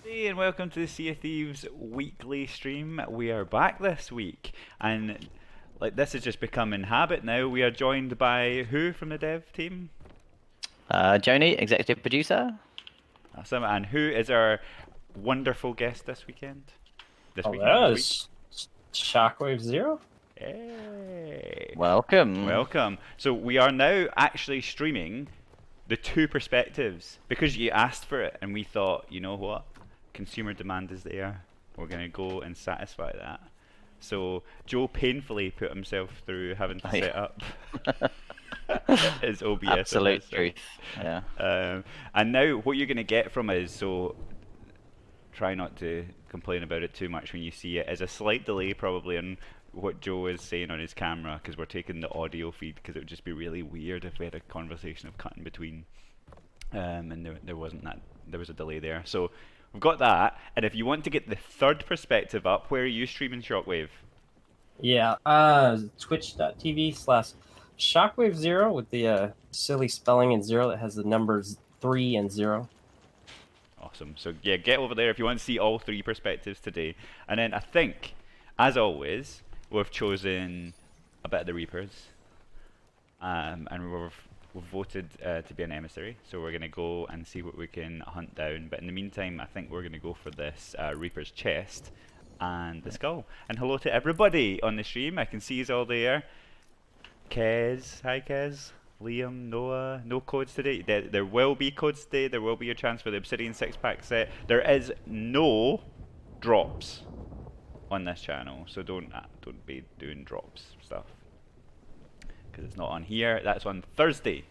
Hey, and welcome to the Sea of Thieves weekly stream. We are back this week, and this has just become in habit now. We are joined by who from the dev team? Joni, executive producer. Awesome. And who is our wonderful guest this weekend? This That week? is ShockwaveZ3RO. Hey. Welcome. Welcome. So we are now actually streaming the two perspectives because you asked for it, and we thought, you know what? Consumer demand is there. We're going to go and satisfy that. So Joe painfully put himself through having to set up his OBS. Absolute truth. Yeah. And now what you're going to get from us, so try not to complain about it too much when you see it, is a slight delay probably on what Joe is saying on his camera, because we're taking the audio feed, because it would just be really weird if we had a conversation of cutting between, and there wasn't that. There was a delay there. So we've got that, and if you want to get the third perspective up, where are you streaming, Shockwave? Yeah, twitch.tv/ShockwaveZ3RO with the silly spelling in zero that has the numbers 3 and 0. Awesome. So yeah, get over there if you want to see all three perspectives today. And then I think, as always, we've chosen a bit of the Reapers, and we've voted to be an emissary, so we're going to go and see what we can hunt down. But in the meantime, I think we're going to go for this Reaper's chest and the skull. And hello to everybody on the stream. I can see you all there. Kez, hi Kez. Liam, Noah, no codes today. There will be codes today. There will be a chance for the Obsidian 6-pack set. There is no drops on this channel, so don't be doing drops stuff, because it's not on here. That's on Thursday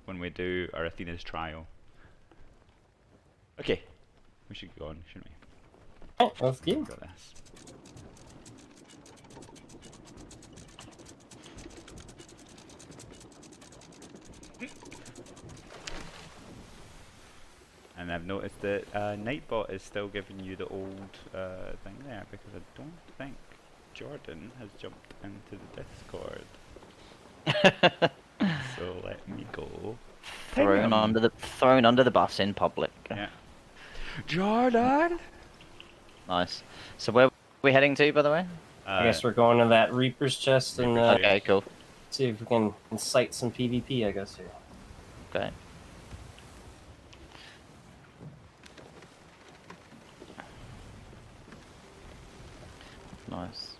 when we do our Athena's trial. Okay, we should go on, shouldn't we? Oh, let's go. Got this. And I've noticed that Nightbot is still giving you the old thing there, because I don't think Jordan has jumped into the Discord. So let me go. Thrown under the bus in public. Yeah. Jordan. Nice. So where are we heading to, by the way? I guess we're going to that Reaper's chest and Okay, cool. see if we can incite some PvP, I guess, here. Okay. Nice.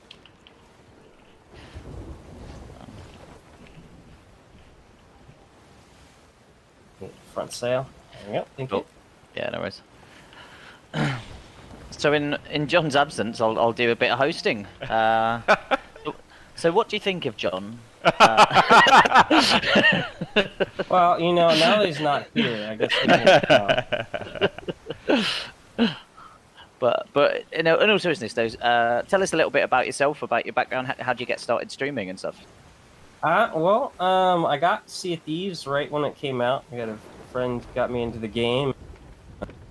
Front sail. There we go. Thank you. Yeah, no worries. So in John's absence, I'll do a bit of hosting. So what do you think of John? Well, you know, now that he's not here, I guess we can, But in all seriousness, though, tell us a little bit about yourself, about your background. How did you get started streaming and stuff? I got Sea of Thieves right when it came out. I got a friend got me into the game.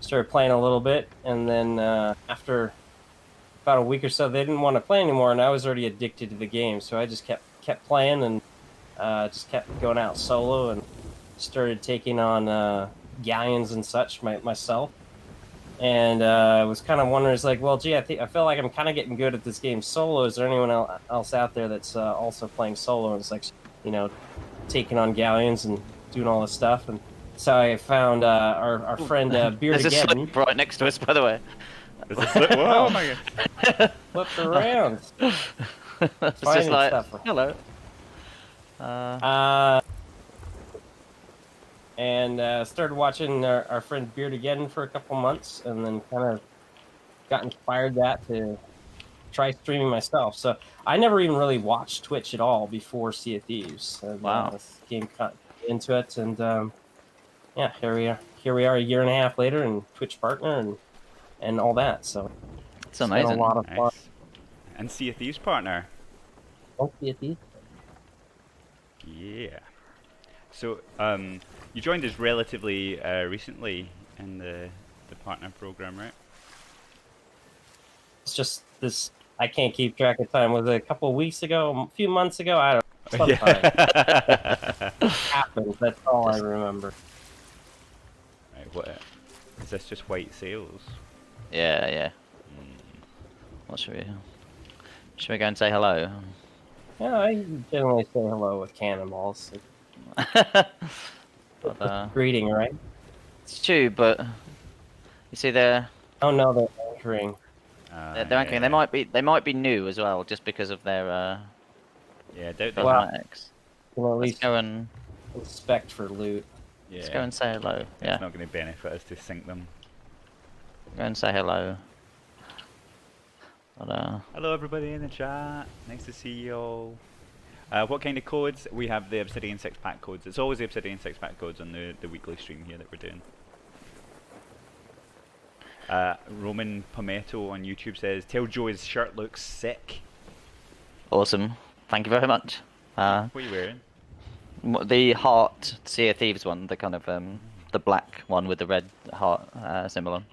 Started playing a little bit, and then after about a week or so, they didn't want to play anymore, and I was already addicted to the game. So I just kept playing and just kept going out solo and started taking on galleons and such myself. And I was kind of wondering, it's like, well, gee, I feel like I'm kind of getting good at this game solo. Is there anyone else out there that's also playing solo? And it's like, you know, taking on galleons and doing all this stuff. And so I found our friend Beard There's a Again. slip right next to us, by the way. There's a slip. Whoa, my God. Flipped around. It's just Finding like, stuff. hello. And started watching our friend Beard Again for a couple months, and then kind of got inspired to try streaming myself. So I never even really watched Twitch at all before Sea of Thieves. And, Wow. This game got into it, and yeah, here we are a year and a half later, and Twitch partner and all that. So It's amazing. been a lot of fun. Nice. And Sea of Thieves partner. Oh, Sea of Thieves. Yeah. So you joined us relatively recently in the partner program, right? It's just this. I can't keep track of time. Was it a couple of weeks ago? A few months ago? I don't know. Sometime. It happened. That's all I remember. Right, what is this? Just white sails? Yeah, yeah. What should we? Should we go and say hello? Yeah, I generally say hello with cannonballs. But, Greeting, right? it's true, but you see, they're Oh no, they're anchoring. they're anchoring. They might be new as well, just because of their Yeah, doubt Wow. cosmetics. You know, at Let's least go and inspect for loot. let's go and say hello. Yeah, It's not going to benefit us to sink them. go and say hello. But, Hello everybody in the chat. Nice to see you all. What kind of codes? We have the Obsidian 6-pack codes. It's always the Obsidian 6-pack codes on the weekly stream here that we're doing. Roman Pometto on YouTube says, "Tell Joe his shirt looks sick." awesome. Thank you very much. What are you wearing? The heart Sea of Thieves one, the kind of the black one with the red heart symbol on.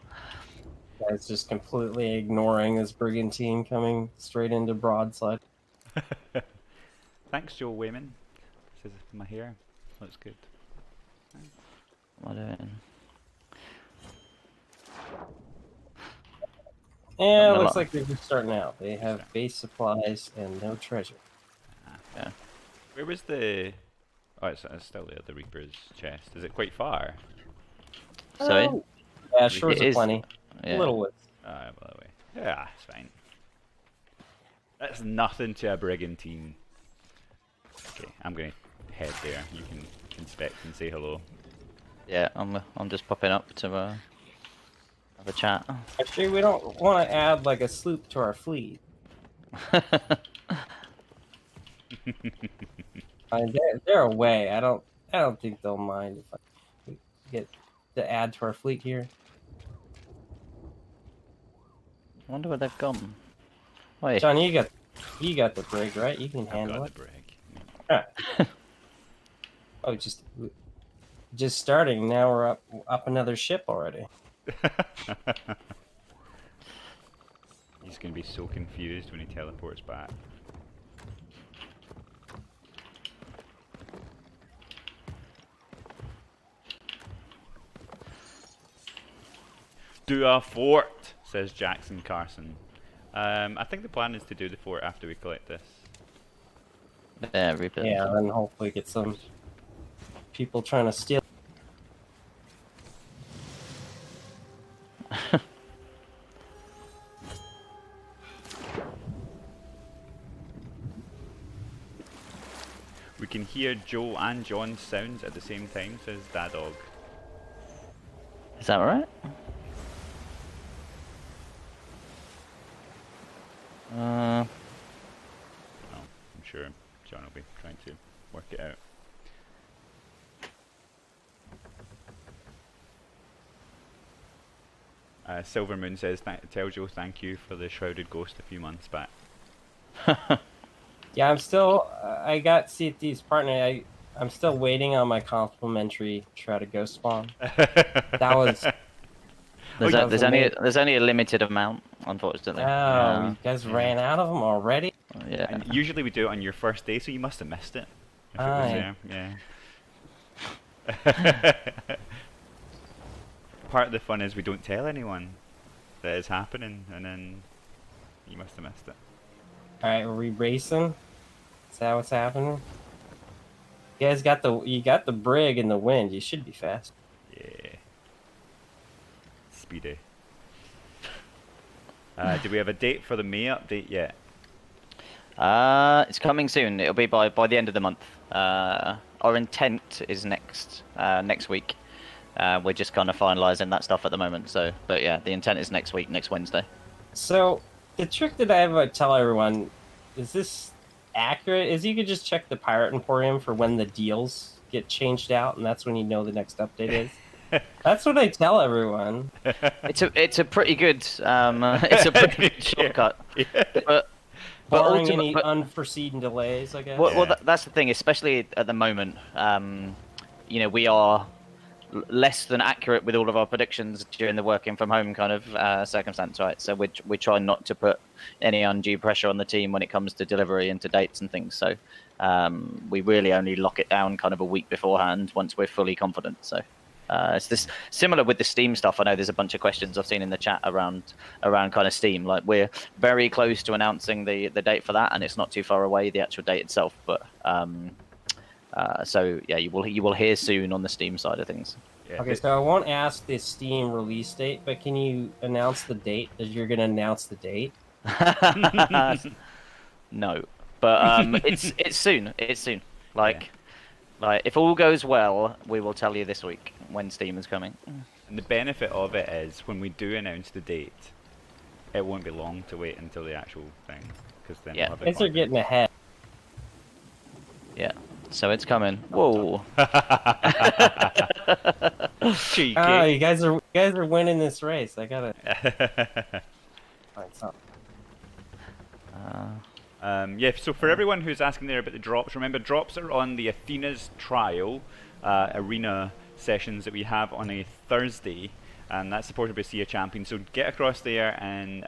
Guys just completely ignoring this brigantine coming straight into broadside. Thanks, Joe Wayman. Says my hair looks good. What am I doing? Yeah, And it a looks lot. like they're just starting out. They have base supplies and no treasure. Yeah. Where was the? Oh, it's still there. The Reaper's chest. Is it quite far? Sorry? Oh, yeah, shores It of is- plenty. Yeah. Little width. By the way. Yeah, it's fine. That's nothing to a brigantine. Okay, I'm gonna head there. You can inspect and say hello. Yeah, I'm just popping up to have a chat. Actually, we don't want to add like a sloop to our fleet. They're away. I don't think they'll mind if I get to add to our fleet here. I wonder where they've gone. Wait, John, you got the brig, right? You can I've handle got it. the brig. Alright. Oh, just starting. Now we're up another ship already. He's gonna be so confused when he teleports back. Do a fort, says Jackson Carson. I think the plan is to do the fort after we collect this. yeah, Reaper. Yeah, and hopefully get some people trying to steal. We can hear Joe and John's sounds at the same time, says Dadog. Is that right? Oh, I'm sure John will be trying to work it out. Silver Moon says, "Tell Joe thank you for the shrouded ghost a few months back." Yeah, I'm still. I got CFD's partner. I'm still waiting on my complimentary shrouded ghost spawn. That was. There's, that was there's only a limited amount, unfortunately. Oh, you guys ran out of them already? Yeah. And usually we do it on your first day, so you must have missed it. If it was Aye. there, yeah. Part of the fun is we don't tell anyone that it's happening, and then you must have missed it. All right, are we racing? Is that what's happening? You guys got the brig in the wind. You should be fast. Yeah. Speedy. Do we have a date for the May update yet? It's coming soon. It'll be by the end of the month. Our intent is next week. We're just kind of finalising that stuff at the moment. So, but yeah, the intent is next week, next Wednesday. So the trick that I tell everyone, is this accurate? Is you could just check the Pirate Emporium for when the deals get changed out, and that's when you know the next update is. That's what I tell everyone. It's a pretty good shortcut. Yeah. But Barring any unforeseen delays, I guess. Well, that's the thing, especially at the moment. We are less than accurate with all of our predictions during the working from home kind of circumstance, right? So we try not to put any undue pressure on the team when it comes to delivery and to dates and things. So we really only lock it down kind of a week beforehand once we're fully confident. So It's this similar with the Steam stuff. I know there's a bunch of questions I've seen in the chat around kind of Steam. Like we're very close to announcing the date for that, and it's not too far away, the actual date itself. But so yeah, you will hear soon on the Steam side of things. Yeah, Okay, so I won't ask the Steam release date, but can you announce the date? That you're gonna announce the date? No, but it's soon. It's soon. Like if all goes well, we will tell you this week when Steam is coming. And the benefit of it is when we do announce the date, it won't be long to wait until the actual thing, because then Yeah. we'll have Things are getting ahead. Yeah. So it's coming. Whoa. cheeky. Oh, you guys are winning this race. I gotta find something. Yeah, so for everyone who's asking there about the drops, remember drops are on the Athena's trial arena sessions that we have on a Thursday, and that's supported by Sea of Champions. So get across there and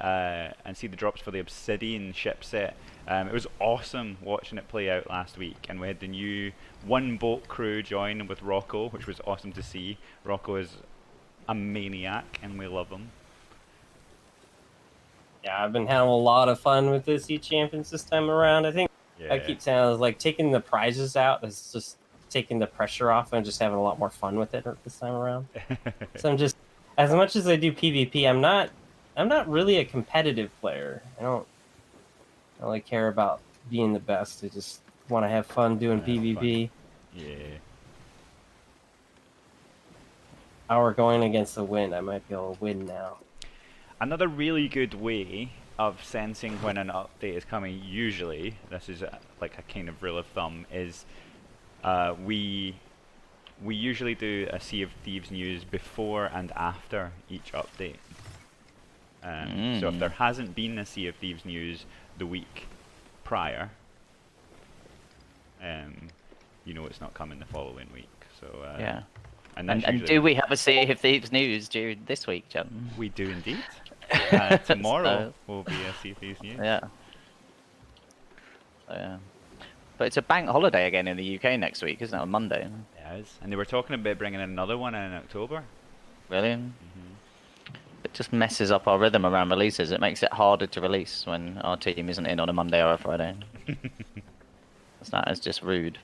see the drops for the Obsidian ship set. It was awesome watching it play out last week, and we had the new one boat crew join with Rocco, which was awesome to see. Rocco is a maniac, and we love him. Yeah, I've been having a lot of fun with the Sea Champions this time around. I think Yeah. I keep saying I was like taking the prizes out is just taking the pressure off and just having a lot more fun with it this time around. So I'm just, as much as I do PvP, I'm not really a competitive player. I don't really care about being the best. I just want to have fun doing PvP. Yeah. How we're going against the wind, I might be able to win now. Another really good way of sensing when an update is coming, usually, this is like a kind of rule of thumb, is we usually do a Sea of Thieves news before and after each update. So if there hasn't been a Sea of Thieves news the week prior, you know it's not coming the following week. So Yeah. and that's And usually do we have a Sea of Thieves news during this week, John? we do indeed. Tomorrow will be a Sea of Thieves news. Yeah. So, yeah. But it's a bank holiday again in the UK next week, isn't it? On Monday. Yeah, it is. And they were talking about bringing in another one in October. Really? It just messes up our rhythm around releases. It makes it harder to release when our team isn't in on a Monday or a Friday. That is just rude.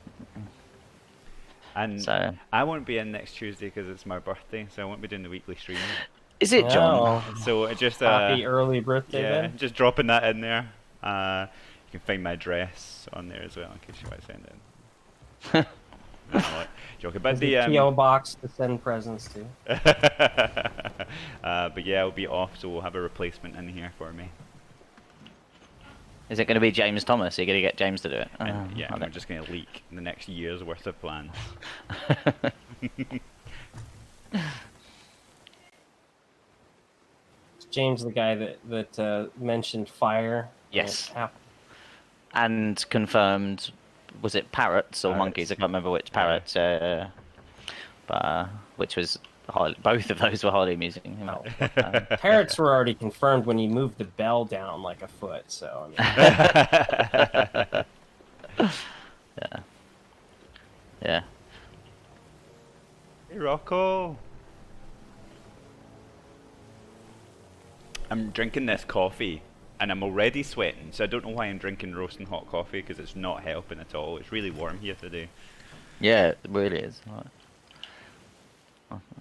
And So, I won't be in next Tuesday because it's my birthday, so I won't be doing the weekly stream. is it, John? Oh, So it just happy early birthday, yeah, then. just dropping that in there. You can find my address on there as well in case you want to send it. No, like, joking, but There's a PO box to send presents to. but yeah, I'll be off, so we'll have a replacement in here for me. Is it going to be James Thomas? Are you going to get James to do it? And yeah, okay. I'm just going to leak the next year's worth of plans. James, the guy that mentioned fire. Yes. Yeah. And confirmed, was it parrots or Parrots. monkeys? I can't remember which parrots. But which was both of those were highly amusing. Parrots were already confirmed when you moved the bell down like a foot. So I mean, Yeah. Yeah. Hey Rocco! I'm drinking this coffee and I'm already sweating, so I don't know why I'm drinking roasting hot coffee because it's not helping at all. It's really warm here today. Yeah, it really is.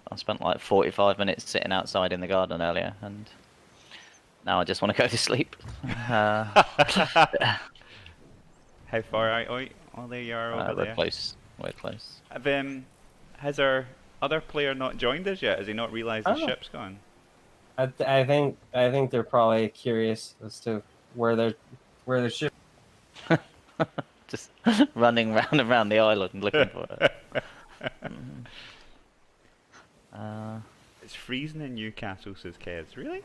I spent like 45 minutes sitting outside in the garden earlier, and now I just want to go to sleep. How far out? Oh, there you are over We're there. close. We're close. Has our other player not joined us yet? Has he not realised the Oh. ship's gone? I think they're probably curious as to where their ship. Just running round and round the island looking for it. It's freezing in Newcastle, says Kez. Really?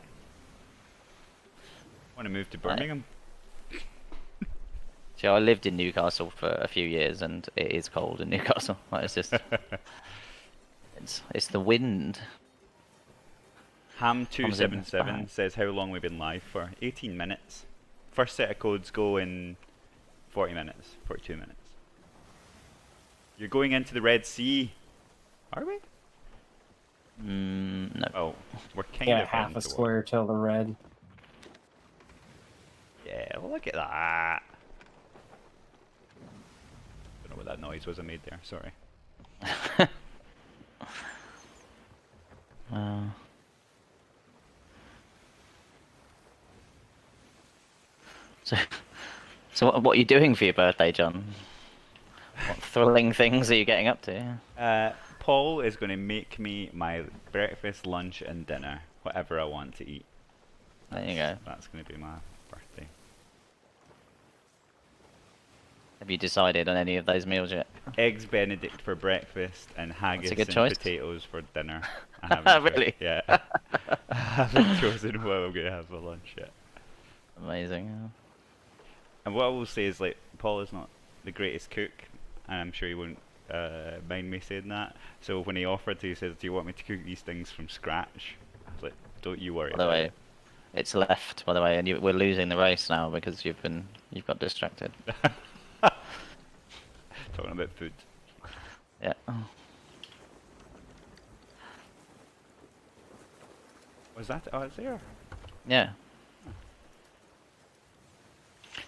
Want to move to Birmingham? I lived in Newcastle for a few years, and it is cold in Newcastle. Like, it's just, it's the wind. Ham277 says how long we've been live for. 18 minutes. First set of codes go in 40 minutes, 42 minutes. You're going into the Red Sea. Are we? Oh, we're kind Yeah, of half heading a towards- square till the red. Yeah, well, look at that. Don't know what that noise was I made there. Sorry. So, so what are you doing for your birthday, John? What thrilling things are you getting up to? Paul is going to make me my breakfast, lunch, and dinner, whatever I want to eat. There you go. That's going to be my birthday. Have you decided on any of those meals yet? Eggs Benedict for breakfast and haggis good and choice. potatoes for dinner. I haven't Really? Yeah. I haven't chosen what I'm going to have for lunch yet. Amazing. And what I will say is, like, Paul is not the greatest cook, and I'm sure he won't mind me saying that. So when he offered to, he said, "Do you want me to cook these things from scratch?" I was like, "Don't you worry." By the about way, it." it's left. By the way, and we're losing the race now because you've got distracted. Talking about food. Yeah. Was that? Oh, it's there. Yeah.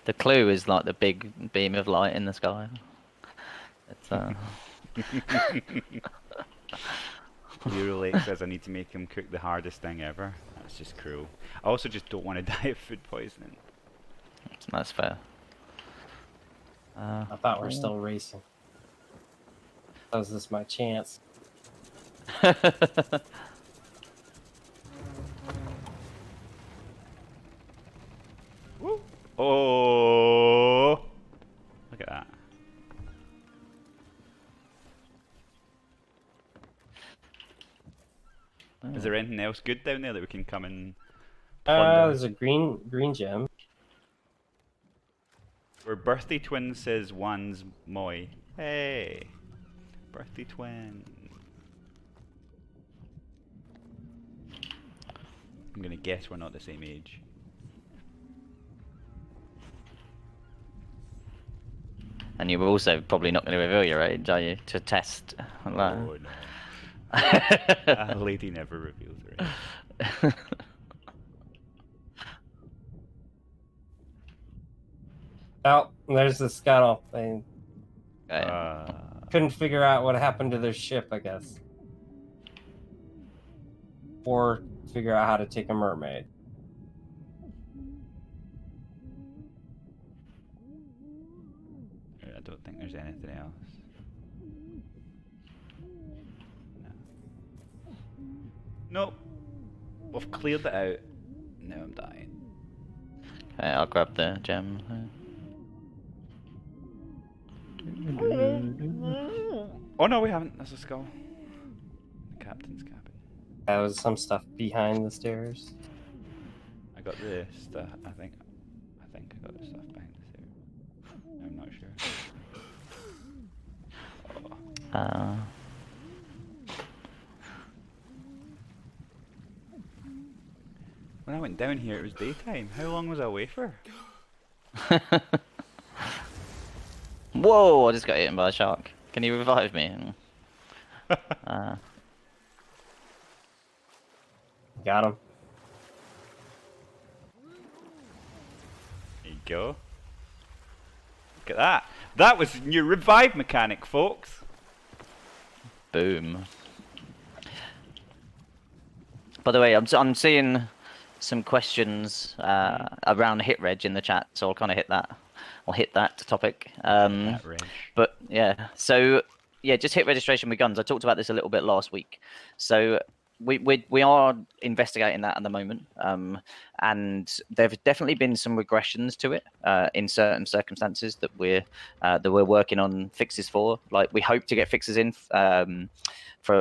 The clue is like the big beam of light in the sky. It's Literally says I need to make him cook the hardest thing ever. That's just cruel. I also just don't want to die of food poisoning. that's fair. I thought we're still racing. Was this my chance? Woo. Oh! Look at that. Is there anything else good down there that we can come and plunder? There's a green gem. Where Birthday Twin says one's moi. Hey! Birthday Twin. I'm gonna guess we're not the same age. And you're also probably not going to reveal your age, are you? To test. Oh no. A lady never reveals her age. Oh, there's the scuttle. They Okay. couldn't figure out what happened to their ship, I guess. Or figure out how to take a mermaid. I don't think there's anything else. No. Nope. We've cleared it out. Now I'm dying. Okay, I'll grab the gem. Oh no, we haven't. That's a skull. The captain's cabin. That was some stuff behind the stairs. I got the stuff. I think I got the stuff behind the stairs. I'm not sure. Oh. When I went down here, it was daytime. How long was I away for? Whoa! I just got eaten by a shark. Can you revive me? Got him. There you go. Look at that. That was your revive mechanic, folks. Boom. By the way, I'm seeing some questions around hit reg in the chat, so I'll kind of hit that. I'll hit that topic. But yeah, so yeah, just hit registration with guns. I talked about this a little bit last week. So we are investigating that at the moment, and there have definitely been some regressions to it in certain circumstances that we're working on fixes for. Like we hope to get fixes in for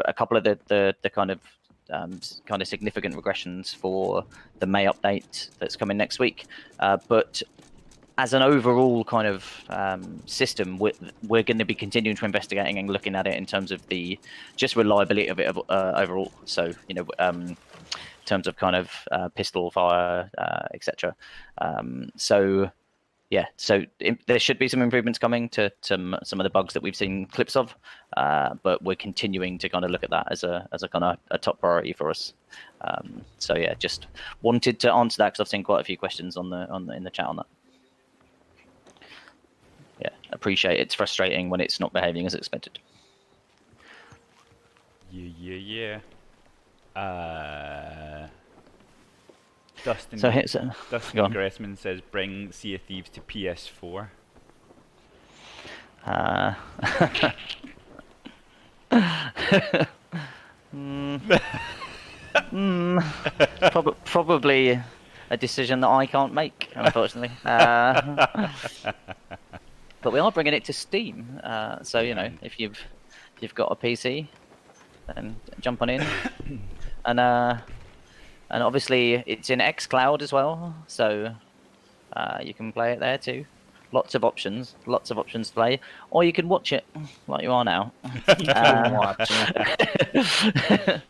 a couple of the kind of significant regressions for the May update that's coming next week. But as an overall kind of system, we're going to be continuing to investigating and looking at it in terms of the just reliability of it overall. So, you know, in terms of kind of pistol fire, etc. So, yeah, so there should be some improvements coming to some of the bugs that we've seen clips of, but we're continuing to kind of look at that as a kind of a top priority for us. So yeah, just wanted to answer that because I've seen quite a few questions in the chat on that. Yeah, appreciate it's frustrating when it's not behaving as expected. Yeah. Dustin Gressman says, bring Sea of Thieves to PS4. Probably a decision that I can't make, unfortunately. But we are bringing it to Steam, so you know, if you've got a PC, then jump on in, and obviously it's in xCloud as well, so you can play it there too. Lots of options to play, or you can watch it like you are now. You can watch it.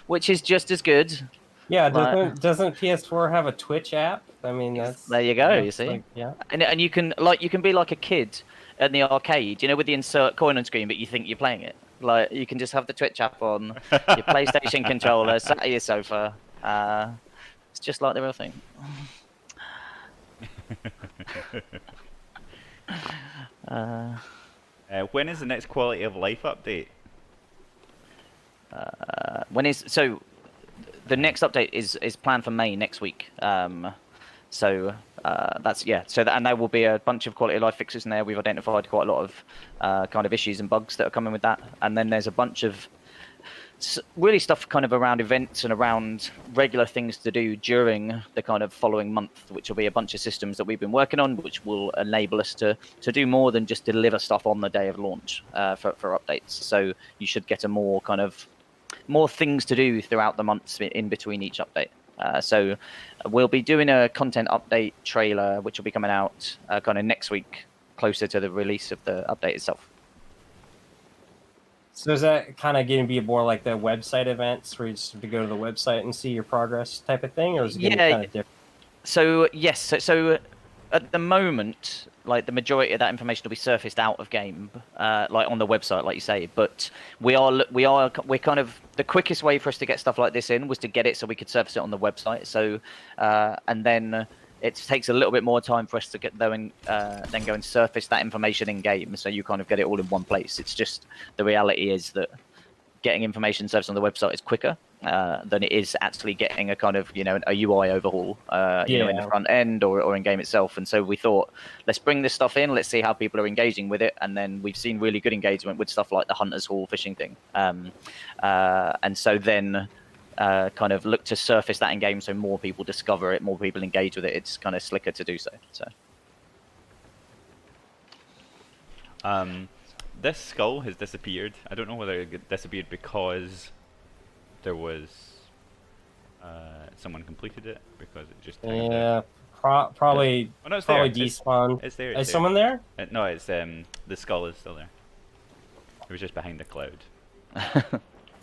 Which is just as good. Yeah, doesn't PS4 have a Twitch app? I mean, there you go. You see, like, yeah, and you can be like a kid in the arcade, you know, with the insert coin on screen, but you think you're playing it. Like you can just have the Twitch app on your PlayStation controller, sat at your sofa. It's just like the real thing. When is the next quality of life update? So the next update is planned for May next week. So that's and there will be a bunch of quality of life fixes in there. We've identified quite a lot of kind of issues and bugs that are coming with that, and then there's a bunch of really stuff kind of around events and around regular things to do during the kind of following month, which will be a bunch of systems that we've been working on, which will enable us to do more than just deliver stuff on the day of launch for updates. So you should get more things to do throughout the months in between each update. So we'll be doing a content update trailer, which will be coming out kind of next week, closer to the release of the update itself. So is that kind of going to be more like the website events where you just have to go to the website and see your progress type of thing, or is it going to be kind of different? So yes, so at the moment, like the majority of that information will be surfaced out of game, like on the website, like you say. But we're kind of the quickest way for us to get stuff like this in was to get it so we could surface it on the website. So and then it takes a little bit more time for us to get there and then go and surface that information in game. So you kind of get it all in one place. It's just the reality is that getting information surfaced on the website is quicker than it is actually getting a kind of, you know, a UI overhaul, you know, in the front end or in game itself. And so we thought, let's bring this stuff in, let's see how people are engaging with it. And then we've seen really good engagement with stuff like the Hunter's Hall fishing thing. And so then kind of look to surface that in game so more people discover it, more people engage with it. It's kind of slicker to do so. This skull has disappeared. I don't know whether it disappeared because there was someone completed it, because it just probably oh, no, it's probably there. despawned. It's there. Is someone there? No, it's the skull is still there. It was just behind the cloud.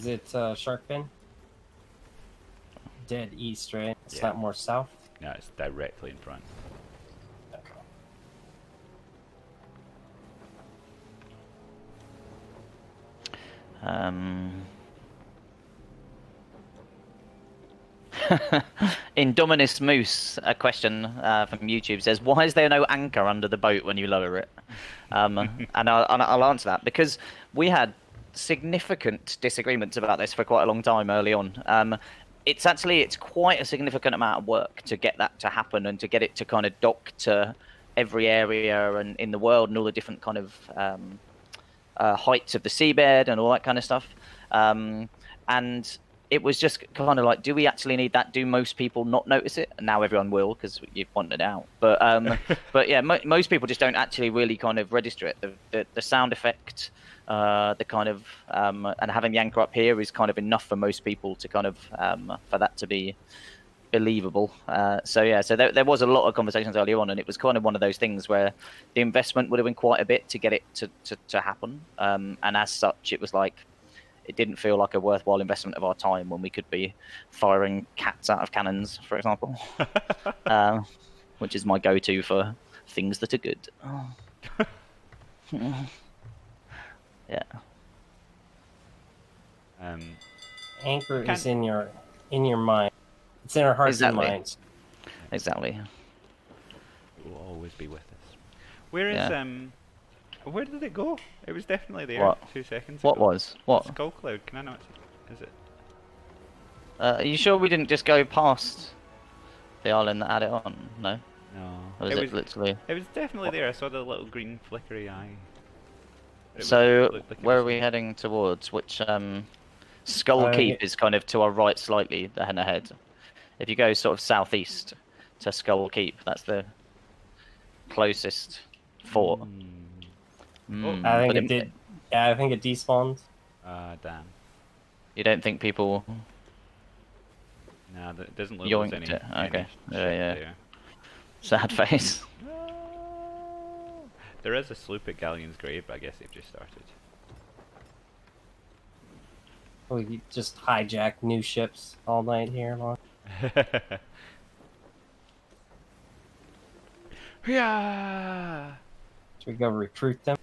Is it Sharkfin? Dead east, right? It's Yeah. not more south. No, it's directly in front. Indominus Moose, a question from YouTube says, why is there no anchor under the boat when you lower it? And I'll answer that because we had significant disagreements about this for quite a long time early on. It's quite a significant amount of work to get that to happen and to get it to kind of dock to every area and in the world and all the different kind of heights of the seabed and all that kind of stuff. And it was just kind of like, do we actually need that? Do most people not notice it? And now everyone will because you've pointed it out. But but yeah, most people just don't actually really kind of register it. The sound effect, the kind of and having the anchor up here is kind of enough for most people to kind of for that to be believable. So yeah, so there was a lot of conversations earlier on, and it was kind of one of those things where the investment would have been quite a bit to get it to happen. And as such, it was like, it didn't feel like a worthwhile investment of our time when we could be firing cats out of cannons, for example, which is my go-to for things that are good. Yeah. Anchor Can- is in your mind. It's in our hearts Exactly. and minds. Exactly. It will always be with us. Where is Yeah. Where did it go? It was definitely there What? 2 seconds What ago. was? What? Skull cloud. Can I not? Is it? Are you sure we didn't just go past the island that had it on? No? No. Or was it literally... It was definitely there. I saw the little green flickery eye. So, looked like it where was are we there. heading towards? Which, Skull Keep is kind of to our right slightly ahead. If you go sort of southeast to Skull Keep, that's the closest fort. Mm. I think But it did. Yeah, I think it despawned. Damn. You don't think people Nah, it doesn't look like there's yoinked any, it? any Okay. shit Yeah. there. Sad face. No. There is a sloop at Galleon's grave, but I guess they've just started. We just hijack new ships all night here. Long. Yeah. Should we go recruit them?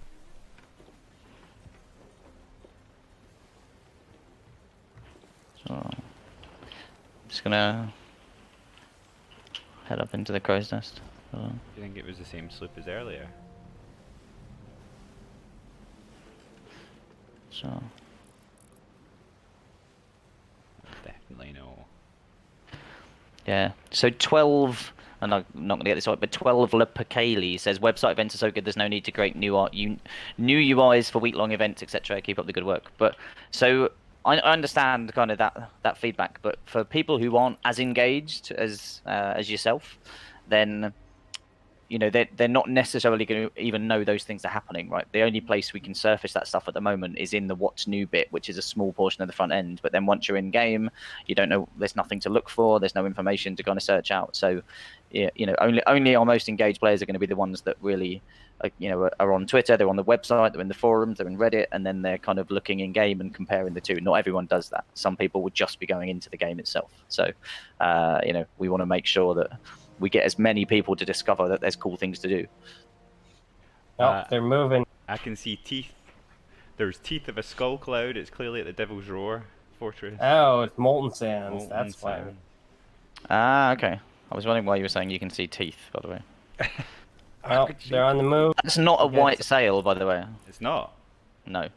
So, I'm just gonna head up into the crow's nest. Do you think it was the same sloop as earlier? So, Definitely no. yeah. So 12, and I'm not gonna get this right, but 12 Le Pacali says website events are so good. There's no need to create new new UIs for week-long events, etc. Keep up the good work. But so I understand kind of that feedback, but for people who aren't as engaged as yourself, then you know they're not necessarily going to even know those things are happening, right? The only place we can surface that stuff at the moment is in the what's new bit, which is a small portion of the front end. But then once you're in game, you don't know. There's nothing to look for. There's no information to kind of search out. So, yeah, you know, only our most engaged players are going to be the ones that really, are on Twitter. They're on the website. They're in the forums. They're in Reddit, and then they're kind of looking in game and comparing the two. Not everyone does that. Some people would just be going into the game itself. So, we want to make sure that we get as many people to discover that there's cool things to do. Oh, they're moving. I can see teeth. There's teeth of a skull cloud. It's clearly at the Devil's Roar fortress. Oh, it's molten sands. Molten That's why. sand. Ah, okay. I was wondering why you were saying you can see teeth, by the way. Oh, they're on the move. That's not a Okay. white sail, by the way. It's not. No.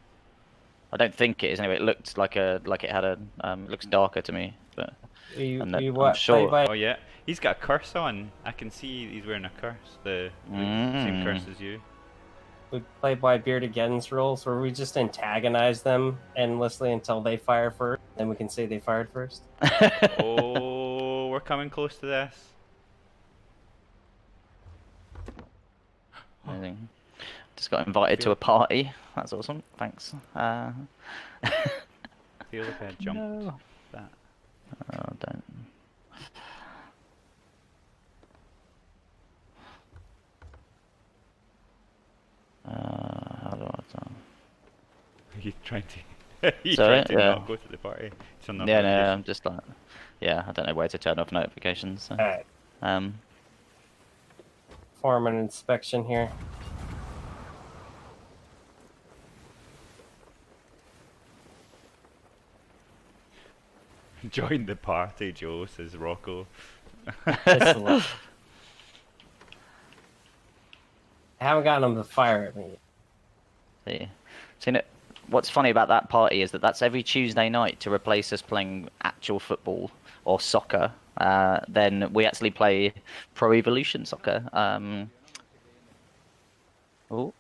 I don't think it is. Anyway, it looked like it had a it looks darker to me, but I'm sure. Play Oh yeah, he's got a curse on. I can see he's wearing a curse. The same curse as you. we play by Bearded Geddon's rules, where we just antagonize them endlessly until they fire first. Then we can say they fired first. Oh, we're coming close to this. Amazing. Just got invited to a party. That's awesome. Thanks. I feel like I jumped No. that. Oh, don't. How do I do? Are you trying to? You Sorry, trying to yeah. not go to the party? Turn off Yeah, no, notifications. I'm just like, yeah, I don't know where to turn off notifications. So. Alright, form an inspection here. Join the party, Joe, says Rocco. Just a little. I haven't gotten them to fire at me. See, what's funny about that party is that that's every Tuesday night to replace us playing actual football or soccer. Then we actually play Pro Evolution Soccer. Oh,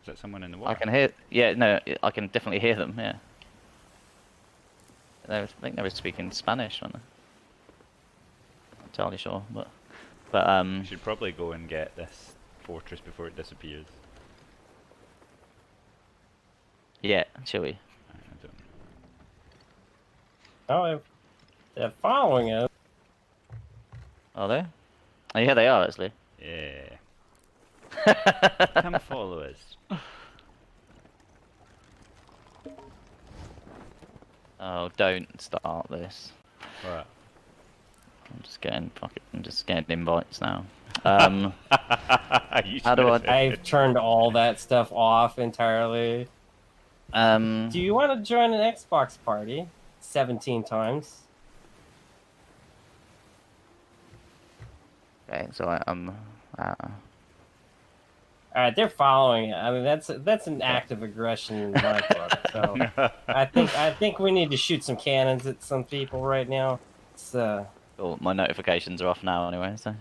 Is that someone in the water? I can hear. Yeah, no, I can definitely hear them. Yeah, I think they were speaking Spanish, weren't they? Not entirely sure, but We should probably go and get this fortress before it disappears. yeah, shall we? I don't Oh, they're following us. Are they? Oh, yeah, they are actually. Yeah. Come follow us. Oh, don't start this. What? I'm just getting invites now. You How do I? should. I've turned all that stuff off entirely. Do you want to join an Xbox party? 17 times. Okay, so I'm. All right, they're following it. I mean, that's an act of aggression in my book. So I think we need to shoot some cannons at some people right now. It's Oh, my notifications are off now anyway. So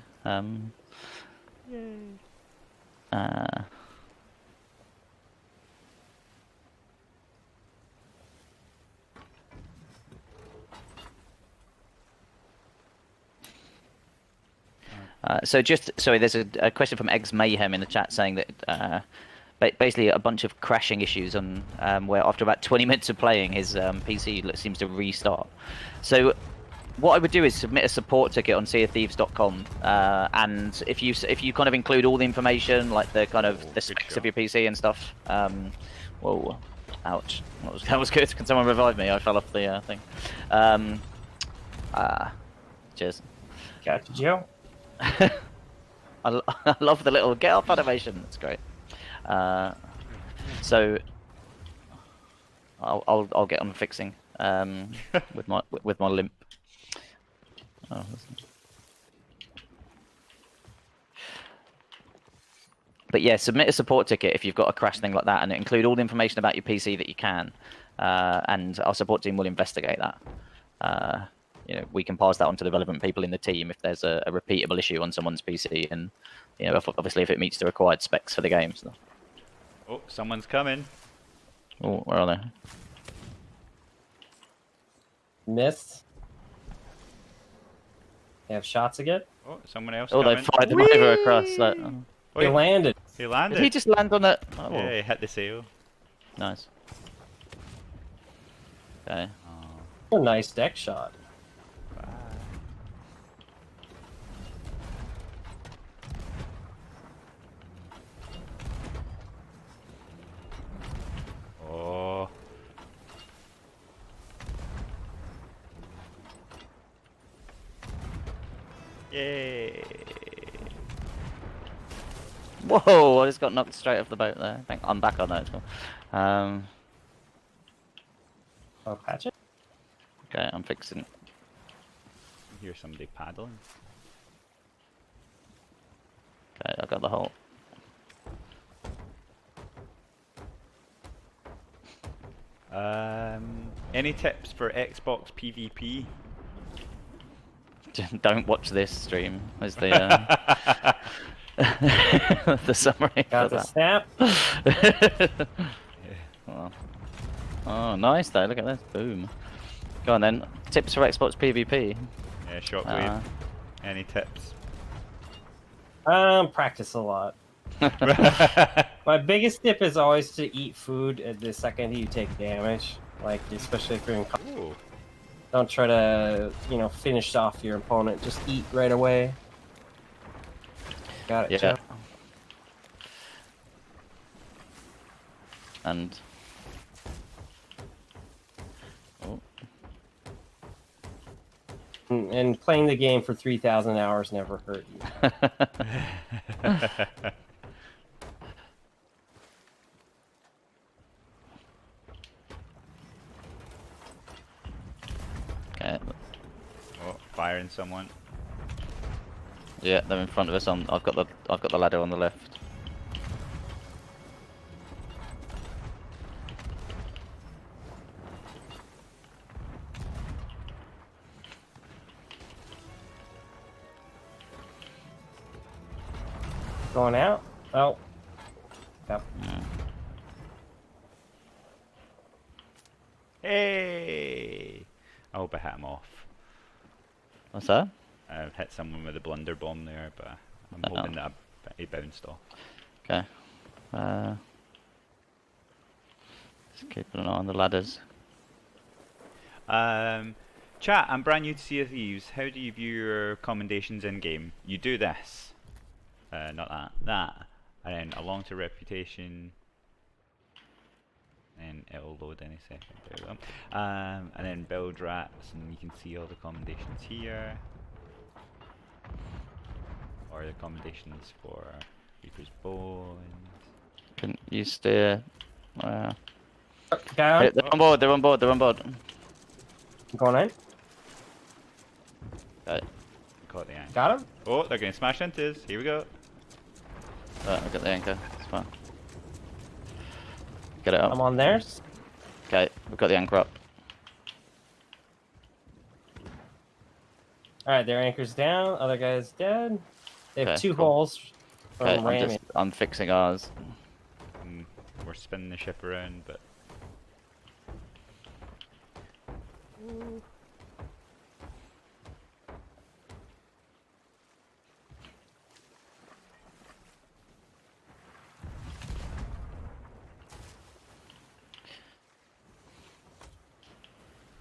so just sorry, there's a question from Eggs Mayhem in the chat saying that basically a bunch of crashing issues on where after about 20 minutes of playing his PC seems to restart. So what I would do is submit a support ticket on seaofthieves.com, and if you kind of include all the information like the kind of the specs of your PC and stuff. Whoa, ouch! That was good. Can someone revive me? I fell off the thing. Cheers. gotcha, Joe. I love the little get up animation. That's great. So I'll get on fixing with my limp. Oh, but yeah, submit a support ticket if you've got a crash thing like that, and include all the information about your PC that you can, and our support team will investigate that. You know, we can pass that on to the relevant people in the team if there's a repeatable issue on someone's PC, and you know, obviously if it meets the required specs for the game. So. Oh, someone's coming. Oh, where are they? Missed. They have shots again. Oh, someone else Oh, coming. they fired them over across. Like, Oh, They landed. He landed. did he just land on it? Oh, Yeah, he hit the sail. nice. Okay. A nice deck shot. Oh. Yay. Whoa! I just got knocked straight off the boat there. I think I'm back on that. Oh, patch it. Okay, I'm fixing. I hear somebody paddling. Okay, I got the hole. Any tips for Xbox PvP? Don't watch this stream. Is the the summary Got for the snap. that. Well, oh, nice though. Look at this. Boom. Go on then. Tips for Xbox PvP. Yeah, Shockwave. Any tips? Practice a lot. My biggest tip is always to eat food at the second you take damage. Like, especially if you're in. Ooh. Don't try to, finish off your opponent. Just eat right away. Got it, Yeah. Joe. And. Oh. And playing the game for 3,000 hours never hurt you. Okay. Oh, firing someone. Yeah, they're in front of us. I've got the ladder on the left. Going out? Oh. Yep. Hey! I hope I hit him off. What's that? I've hit someone with a blunder bomb there, but I'm hoping that he bounced off. Okay. Just keeping an eye on the ladders. Chat, I'm brand new to Sea of Thieves. How do you view your commendations in game? You do this. Not that. That. And then along to reputation. And it'll load any second. There we go. And then build rats, and you can see all the commendations here. Or the accommodations for Reaper's Bones. Can you steer? Guy Hey, on? they're on board. They're on board. They're on board. Going in. Okay. Caught the anchor. Got him. Oh, they're getting smashed into us. Here we go. Right, I've got the anchor. It's fine. Get it up. I'm on theirs. Okay, we've got the anchor up. All right, their anchor's down. Other guy's dead. They have Okay, two cool. holes from Okay, ramming. I'm fixing ours. We're spinning the ship around, but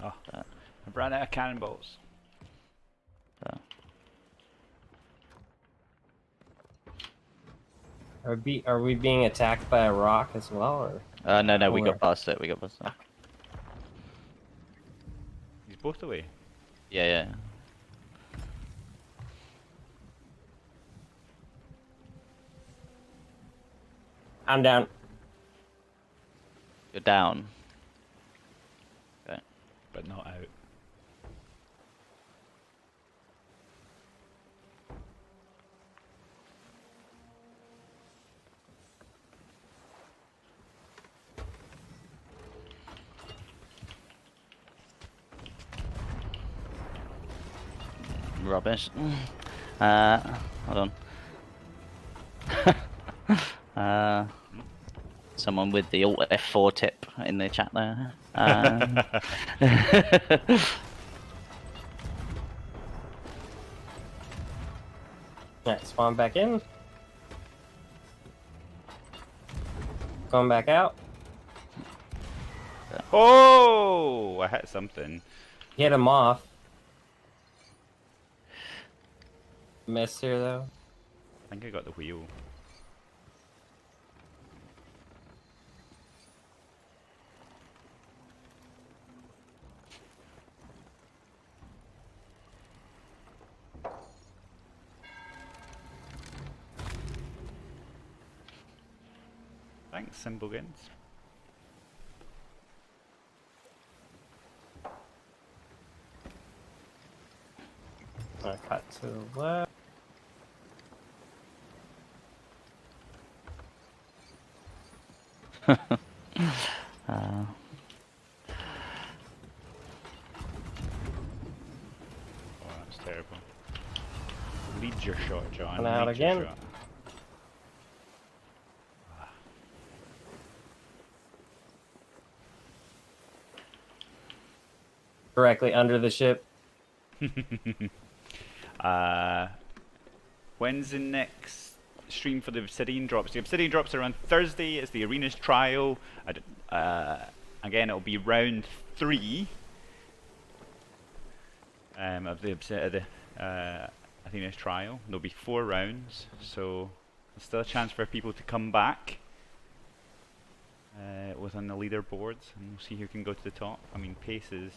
oh, I've run out of cannonballs. Are we being attacked by a rock as well, or? No, we Where? got past it. We got past it. He's both away. Yeah, yeah. I'm down. You're down. But not out. Rubbish. Hold on. Someone with the Alt F4 tip in the chat there. Alright, spawn back in. Going back out. Oh, I hit something. Hit him off. Missed here though. I think I got the wheel. Thanks, Simblegins. I cut to the left. Oh, that's terrible. Lead your shot, John. And out Lead your again. shot. Directly under the ship. When's the next stream for the Obsidian drops? The Obsidian drops are on Thursday. It's the Arena's trial. Again, it'll be round 3 of the Athena's trial. There'll be 4 rounds, so there's still a chance for people to come back within the leaderboards, and we'll see who can go to the top. I mean, Paces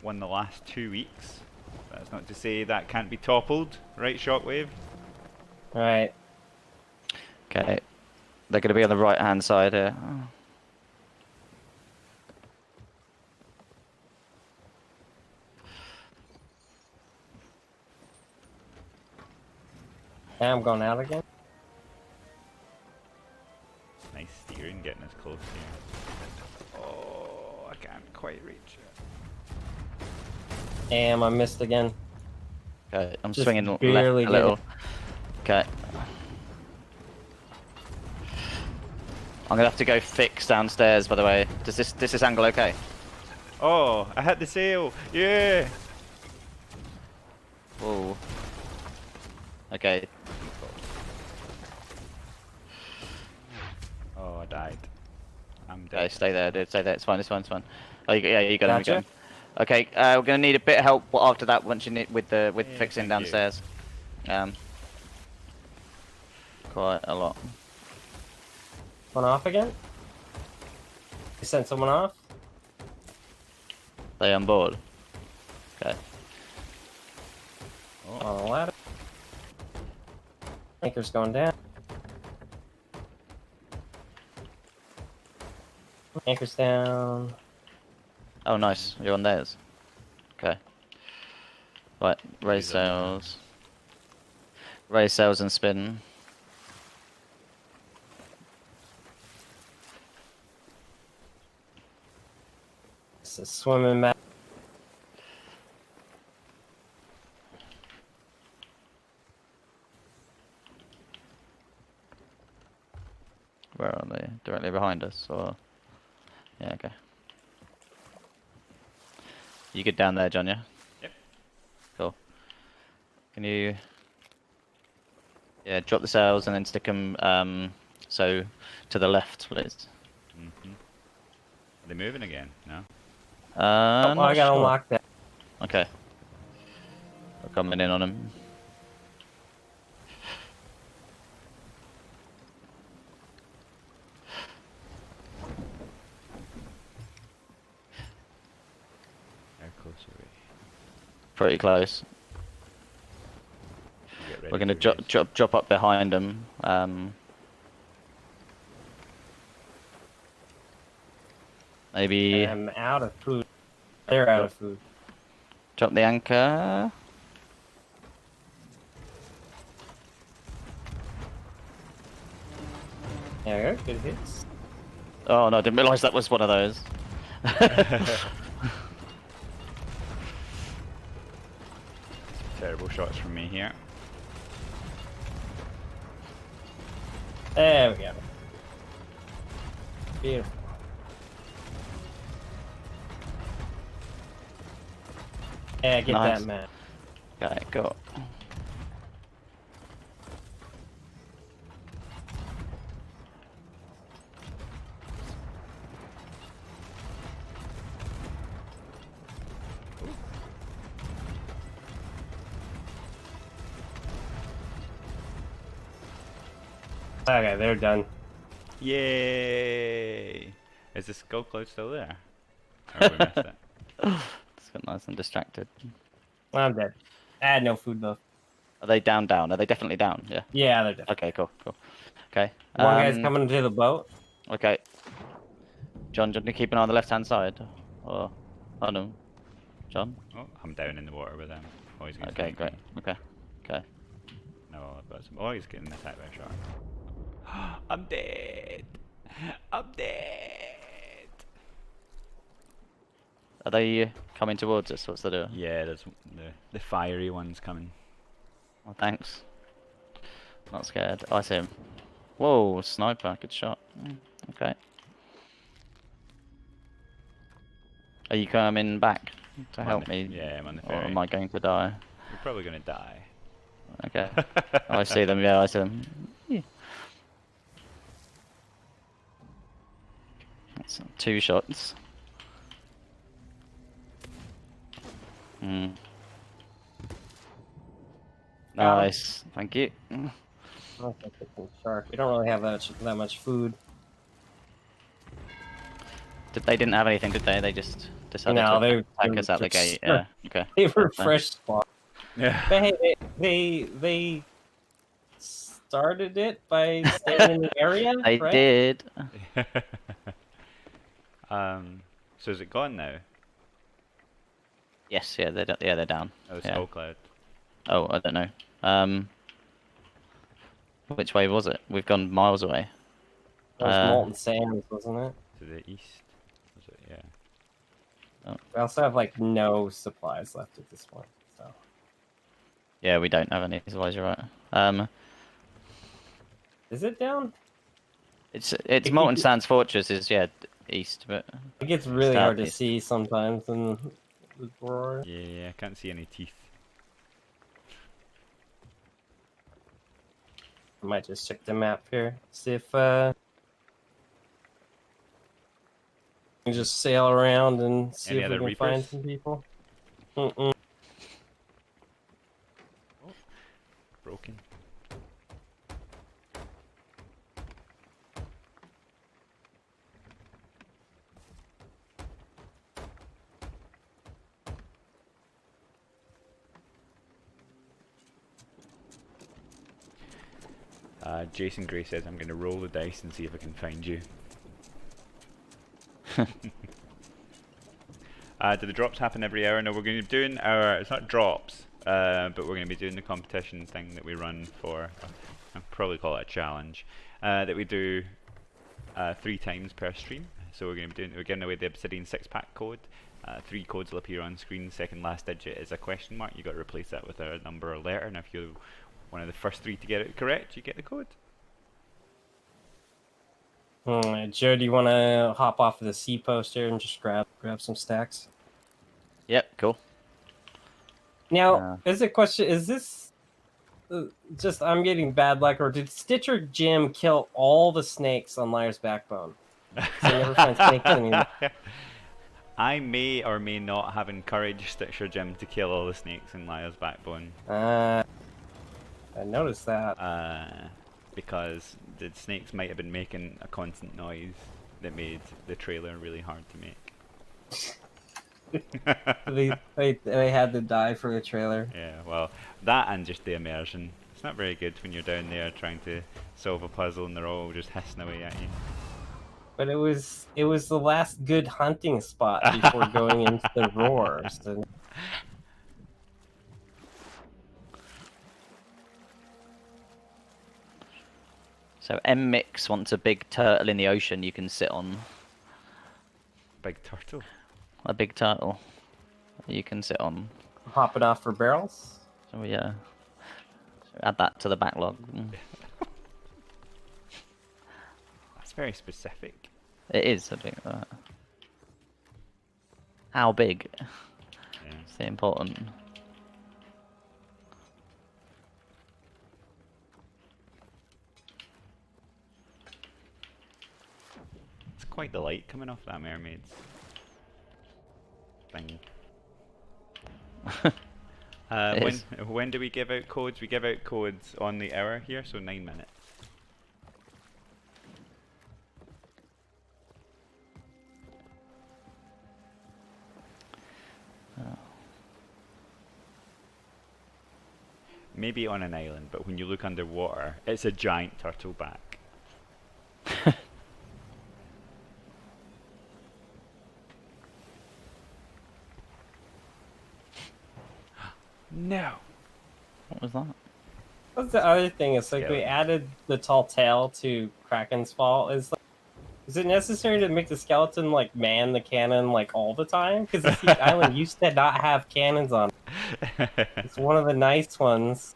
won the last 2 weeks. That's not to say that can't be toppled, right, Shockwave? Alright. Okay. They're going to be on the right hand side here. Yeah, I'm going out again. Nice steering, getting us close here. Oh, I can't quite reach it. Damn, I missed again. Okay, I'm Just swinging left barely a get little. it. Okay. I'm gonna have to go fix downstairs. By the way, does this angle okay? Oh, I hit the sail! Yeah! Whoa. Okay. Oh, I died. I'm Okay, dead. stay there, dude. Stay there. It's fine. It's fine. It's fine. Oh, yeah, you got him. Gotcha. You got him. Okay, we're gonna need a bit of help after that. Once you need with Yeah, fixing thank you. downstairs. Quite a lot. One off again? You sent someone off? They on board. Okay. Oh, On the ladder. Anchor's going down. Anchor's down. Oh, nice. You're on theirs. Okay. Right, raise He's on there. sails. Raise sails and spin. It's a swimming mat. Where are they? Directly behind us, or? Yeah, okay. You get down there, John, yeah? Yep. Cool. Can you... Yeah, drop the sails and then stick them, so, to the left, please. Mm-hmm. Are they moving again? No? Oh, I Not got sure. unlocked that. Okay. We're coming in on him. They're close away. Pretty close. Get ready We're gonna to raise. drop up behind him. Maybe I'm out of food. They're out of food. drop the anchor. There we go. Good hits. Oh no, I didn't realise that was one of those. Terrible shots from me here. There we go. Beautiful. Yeah, get Nice. that mat. Okay, go. Okay, they're done. Yay! Is the skull cloud still there? Or we missed it? Just got nice and distracted. I'm dead. I had no food left. Are they down? Are they definitely down? Yeah. Yeah, they're dead. Okay, cool. Okay. One guy's coming to the boat. Okay. John, do you want to keep an eye on the left-hand side? Or... Oh no. John? Oh, I'm down in the water with him. Oh, he's gonna Okay, fight great. me. Okay. No, I've got some. Oh, he's getting attacked by a shark. I'm dead! I'm dead! Are they coming towards us? What's they doing? Yeah, there's the fiery ones coming. Oh, thanks. Not scared. I see him. Whoa, sniper. Good shot. Okay. Are you coming back to I'm on help the- me? Yeah, I'm on the Or ferry. am I going to die? You're probably gonna die. Okay. Oh, I see them. Yeah, I see them. Yeah. That's 2 shots. Hmm. Nice. Thank you. I don't think it's a shark. We don't really have that much food. They didn't have anything, did they? They just decided No, to they attack us out the gate. sure. Yeah. Okay. They were That's fine. fresh spawn. Yeah. But hey, they started it by staying in the area. They right? did. So is it gone now? Yes. Yeah. They're down. Oh, Yeah. skull cloud. Oh, I don't know. Which way was it? We've gone miles away. It was molten sands, wasn't it? To the east. Was it? Yeah. We also have like no supplies left at this point. So Yeah, we don't have any. Otherwise, you're right. is it down? It's Molten Sands Fortress is east, but It gets really hard to Southeast. see sometimes in the roar. Yeah, I can't see any teeth. I might just check the map here, see if we can just sail around and see Any if we other can find reapers? some people. Mm-mm. Broken. Jason Gray says, I'm going to roll the dice and see if I can find you. Do the drops happen every hour? No, we're going to be doing our, it's not drops, but we're going to be doing the competition thing that we run for, I'll probably call it a challenge, that we do 3 times per stream. So we're going to be doing, we're giving away the Obsidian 6-pack code. 3 codes will appear on screen. Second last digit is a question mark. You got to replace that with a number or letter, and if you're one of the first 3 to get it correct, you get the code. Joe, do you want to hop off of the C poster and just grab some stacks? Yep, cool. Now, is a question: is this just I'm getting bad luck, or did Stitcher Jim kill all the snakes on Liar's Backbone? So you never find snakes anymore. I may or may not have encouraged Stitcher Jim to kill all the snakes in Liar's Backbone. I noticed that. Because the snakes might have been making a constant noise that made the trailer really hard to make. they had to die for the trailer. Yeah, well, that and just the immersion. It's not very good when you're down there trying to solve a puzzle and they're all just hissing away at you. But it was the last good hunting spot before going into the roar. So. So M-Mix wants a big turtle in the ocean you can sit on. Big turtle? A big turtle you can sit on. Hopping off for barrels? So yeah. So add that to the backlog. That's very specific. It is, I think. How big? Yeah. It's the important. Quite the light coming off that mermaid's thing. When do we give out codes? We give out codes on the hour here, so 9 minutes. Oh. Maybe on an island, but when you look underwater, it's a giant turtle back. No. What was that? What's the other thing? It's like Skeleton. we added the tall tale to Kraken's Fall. Is it necessary to make the skeleton like man the cannon like all the time? Because the island used to not have cannons on it. It's one of the nice ones.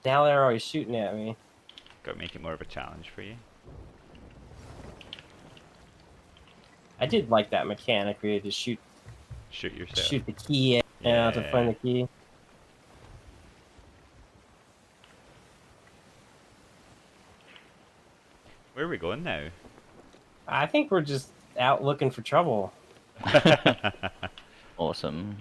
Now they're always shooting at me. Got to make it more of a challenge for you. I did like that mechanic where you had to shoot Yourself. the key to find the key. Where are we going now? I think we're just out looking for trouble. Awesome.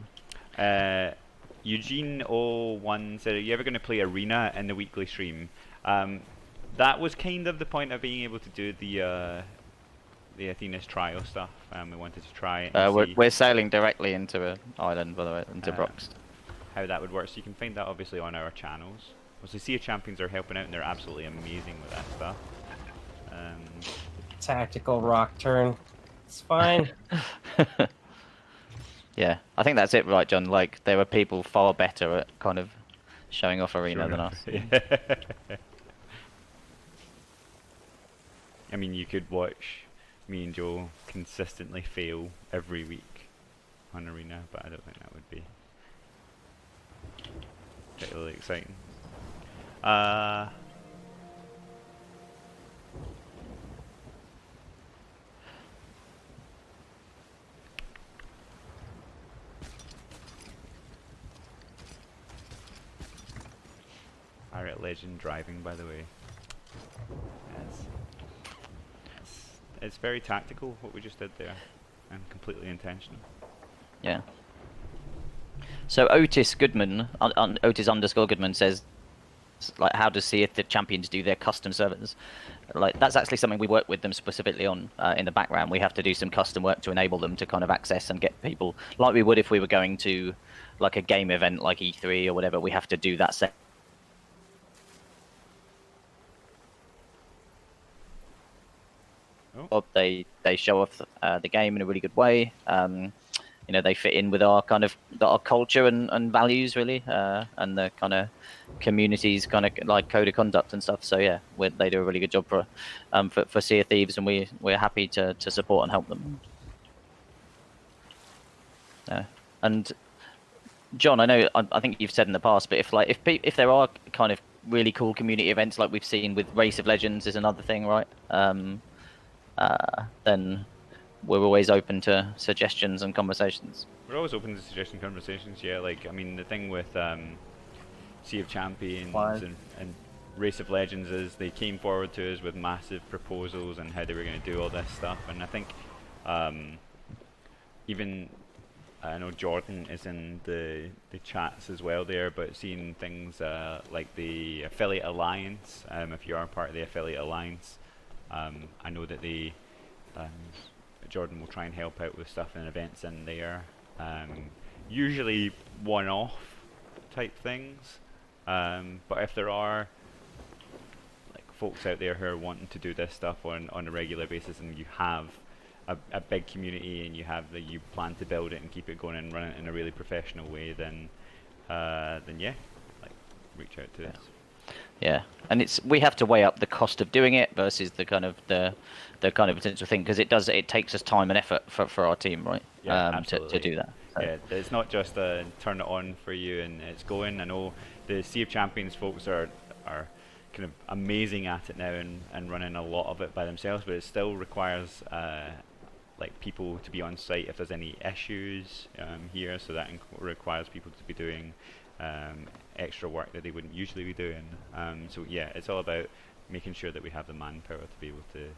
Eugene01 said, are you ever going to play Arena in the weekly stream? That was kind of the point of being able to do the Athena's trial stuff. We wanted to try it and see We're sailing directly into an island, by the way, into Brox. how that would work. So you can find that obviously on our channels. Also, Sea of Champions are helping out and they're absolutely amazing with that stuff. Tactical rock turn. It's fine. Yeah, I think that's it, right, John? Like, there were people far better at kind of showing off Arena than us. I mean, you could watch me and Joe consistently fail every week on Arena, but I don't think that would be particularly exciting. Pirate Legend driving, by the way. It's very tactical what we just did there, and completely intentional. Yeah. So Otis Goodman, Otis _ Goodman says, like, how does Sea of the Champions do their custom servers? Like, that's actually something we work with them specifically on in the background. We have to do some custom work to enable them to kind of access and get people, like we would if we were going to like a game event like E3 or whatever. We have to do that set. They show off the game in a really good way. You know, they fit in with our kind of our culture and values really, and the kind of communities kind of like code of conduct and stuff. So yeah, they do a really good job for Sea of Thieves, and we're happy to support and help them. And John, I know I think you've said in the past, but if there are kind of really cool community events like we've seen with Race of Legends is another thing, right? Then we're always open to suggestions and conversations. We're always open to suggestion conversations, yeah. Like, I mean, the thing with Sea of Champions and Race of Legends is they came forward to us with massive proposals and how they were going to do all this stuff. And I think even, I know Jordan is in the chats as well there, but seeing things like the Affiliate Alliance, if you are part of the Affiliate Alliance, I know that they... Jordan will try and help out with stuff and events in there. Usually one-off type things, but if there are like folks out there who are wanting to do this stuff on a regular basis, and you have a big community and you plan to build it and keep it going and run it in a really professional way, then yeah, like reach out to us. Yeah, and we have to weigh up the cost of doing it versus the kind of potential thing, because it takes us time and effort for our team, right? Yeah, to do that. So. Yeah, it's not just turn it on for you and it's going. I know the Sea of Champions folks are kind of amazing at it now and running a lot of it by themselves, but it still requires like people to be on site if there's any issues here, so that requires people to be doing extra work that they wouldn't usually be doing. So yeah, it's all about making sure that we have the manpower to be able to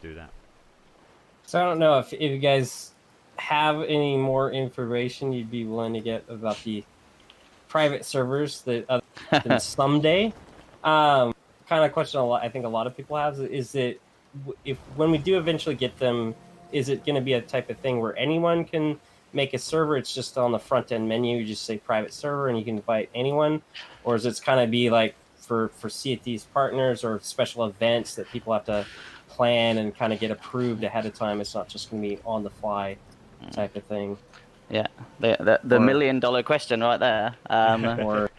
do that. So I don't know if you guys have any more information you'd be willing to get about the private servers that someday. Kind of question I think a lot of people have is it, if when we do eventually get them, is it going to be a type of thing where anyone can make a server? It's just on the front end menu, you just say private server and you can invite anyone, or is it kind of be like for Sea of Thieves partners or special events that people have to plan and kind of get approved ahead of time? It's not just going to be on the fly type of thing. Yeah, the $1 million question right there.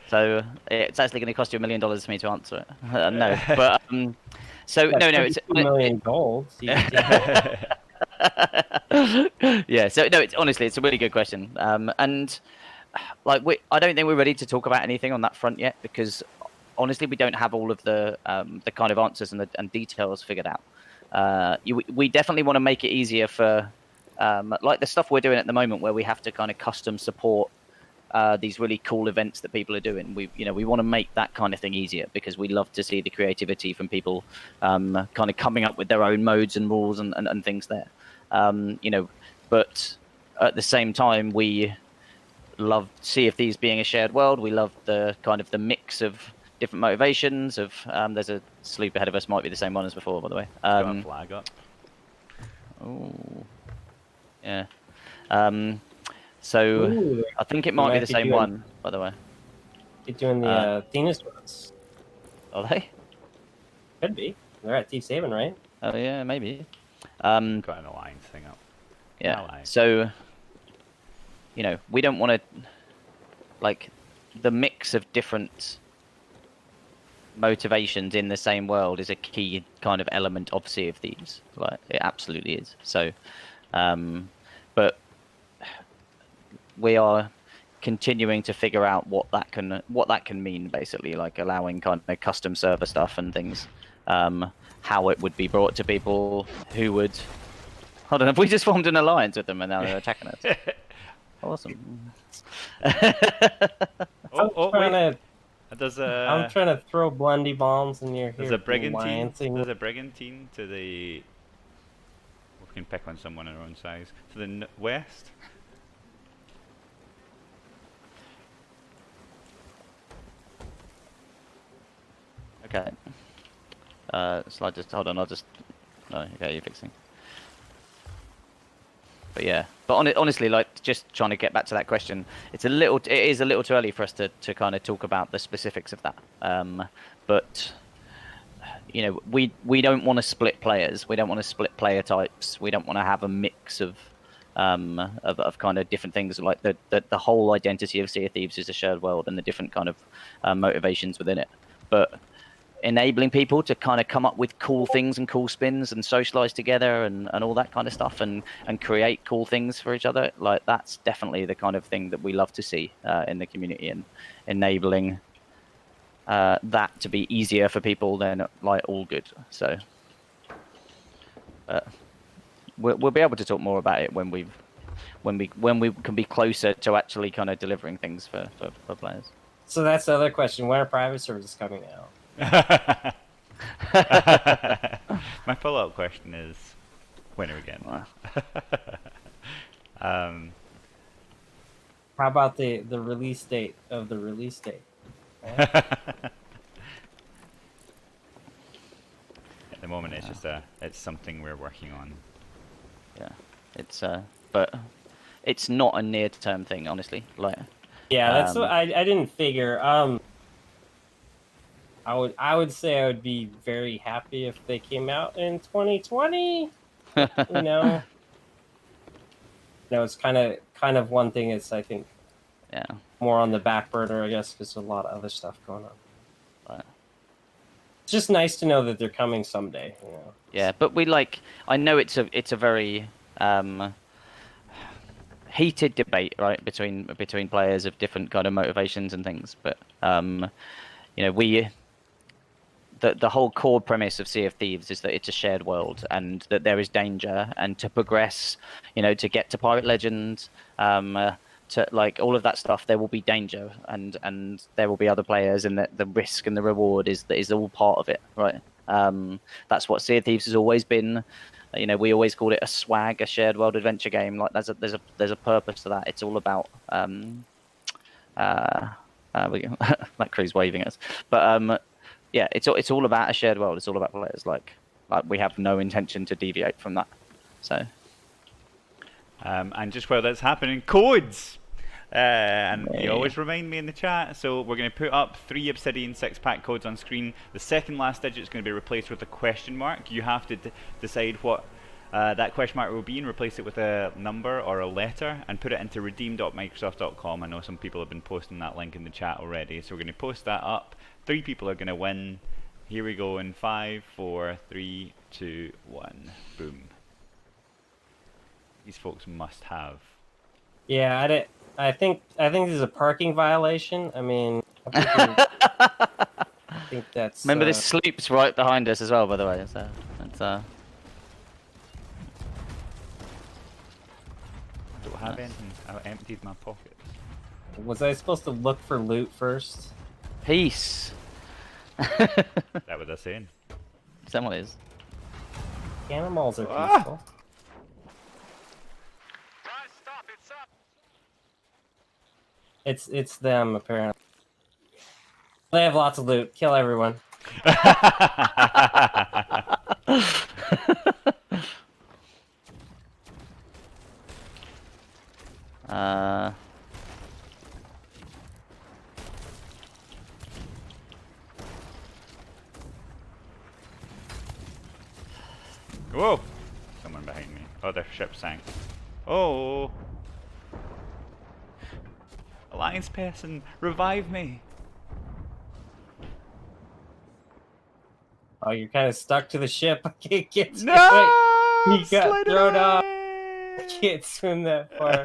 So it's actually going to cost you $1 million for me to answer it. No, but so no, it's $2 million gold. Yeah, so no, it's a really good question, and like I don't think we're ready to talk about anything on that front yet, because honestly we don't have all of the kind of answers and details figured out. We definitely want to make it easier for like the stuff we're doing at the moment, where we have to kind of custom support these really cool events that people are doing. We want to make that kind of thing easier, because we love to see the creativity from people kind of coming up with their own modes and rules and things there. But at the same time, we love Sea of Thieves being a shared world. We love the kind of the mix of different motivations of there's a sloop ahead of us, might be the same one as before, by the way. Got a flag up. Oh, yeah. So Ooh, I think it might be the same one, by the way. You're doing the Athena's ones. Are they? Could be. They're at Thieves Haven, right? Oh yeah, maybe. Got an alliance thing up. Yeah. So, we don't want to, like, the mix of different motivations in the same world is a key kind of element of Sea of Thieves. Like, it absolutely is. So, but we are continuing to figure out what that can mean, basically, like allowing kind of custom server stuff and things. How it would be brought to people who would... Hold on, have we just formed an alliance with them and now they're attacking us? Awesome. Wait. I'm trying to throw Blundy bombs in your There's here. a brigantine to the... We can pick on someone our own size. To the west. Okay. So hold on, okay, you're fixing. But yeah, honestly, like, just trying to get back to that question, it is a little too early for us to kind of talk about the specifics of that. But we don't want to split players. We don't want to split player types. We don't want to have a mix of kind of different things. Like the whole identity of Sea of Thieves is a shared world and the different kind of motivations within it. But enabling people to kind of come up with cool things and cool spins and socialize together and all that kind of stuff and create cool things for each other, like that's definitely the kind of thing that we love to see in the community, and enabling that to be easier for people, then like all good. So we'll be able to talk more about it when we can be closer to actually kind of delivering things for players. So that's the other question. When are private servers coming out? My follow-up question is, when are we getting one? How about the release date of the release date? At the moment, it's just it's something we're working on. Yeah, it's but it's not a near-term thing, honestly. Like, yeah, that's what I didn't figure. I would say I would be very happy if they came out in 2020. It's kind of one thing. It's, I think, yeah, more on the back burner, I guess, because there's a lot of other stuff going on. Right. It's just nice to know that they're coming someday. Yeah, but I know it's a very heated debate, right, between players of different kind of motivations and things. But the whole core premise of Sea of Thieves is that it's a shared world and that there is danger, and to progress, to get to Pirate Legend, to like all of that stuff, there will be danger and there will be other players, and the risk and the reward is all part of it, right? That's what Sea of Thieves has always been. We always called it a swag, a shared world adventure game. Like there's a purpose to that. It's all about that crew's waving at us, but yeah, it's all about a shared world. It's all about players. Like we have no intention to deviate from that. So, and just while that's happening, codes. And you always remind me in the chat. So we're going to put up 3 Obsidian 6-pack codes on screen. The second last digit is going to be replaced with a question mark. You have to decide what that question mark will be and replace it with a number or a letter and put it into redeem.microsoft.com. I know some people have been posting that link in the chat already. So we're going to post that up. 3 people are going to win. Here we go in 5, 4, 3, 2, 1. Boom. These folks must have. Yeah, I think this is a parking violation. I mean, I think that's. Remember, this sleeps right behind us as well, by the way. So it's Don't have anything. I emptied my pockets. Was I supposed to look for loot first? Peace. Is that what they're saying? Someone is. Animals are peaceful. It's them, apparently. They have lots of loot. Kill everyone. Whoa! Someone behind me. Oh, their ship sank. Oh! Alliance person, revive me! Oh, you're kind of stuck to the ship. I can't get to No! it. He got Slide thrown away! off. I can't swim that far.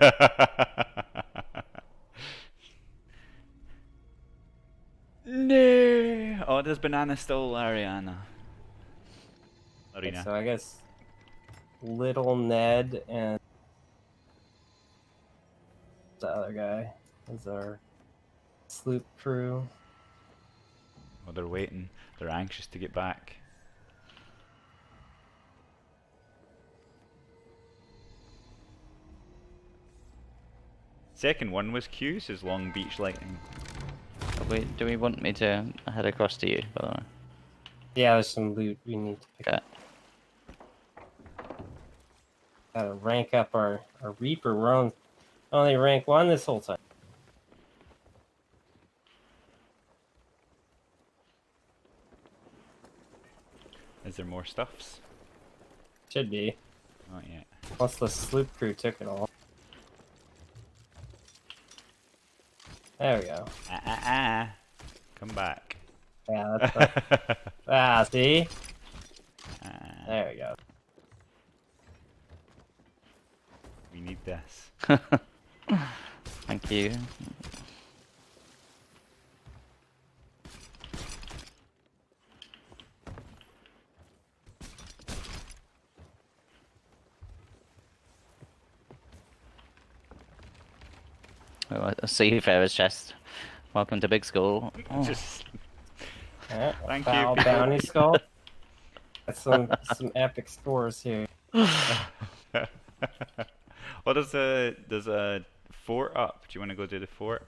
No! Oh, there's banana still, Ariana. Arena. So I guess Little Ned and the other guy is our sloop crew. Oh, they're waiting. They're anxious to get back. Second one was Q's Long Beach Lightning. Do we want me to head across to you, by the way? Yeah, there's some loot we need to pick up. Gotta rank up our Reaper. We're on only rank 1 this whole time. Is there more stuffs? Should be. Not yet. Unless the sloop crew took it all. There we go. Come back. Yeah, that's right. See? Ah, There we go. we need this. Thank you. Oh, a seafarer's chest. Welcome to Big School. Oh. Just Alright, Thank you, foul people. bounty skull. That's some epic scores here. Well, there's a fort up. Do you want to go do the fort?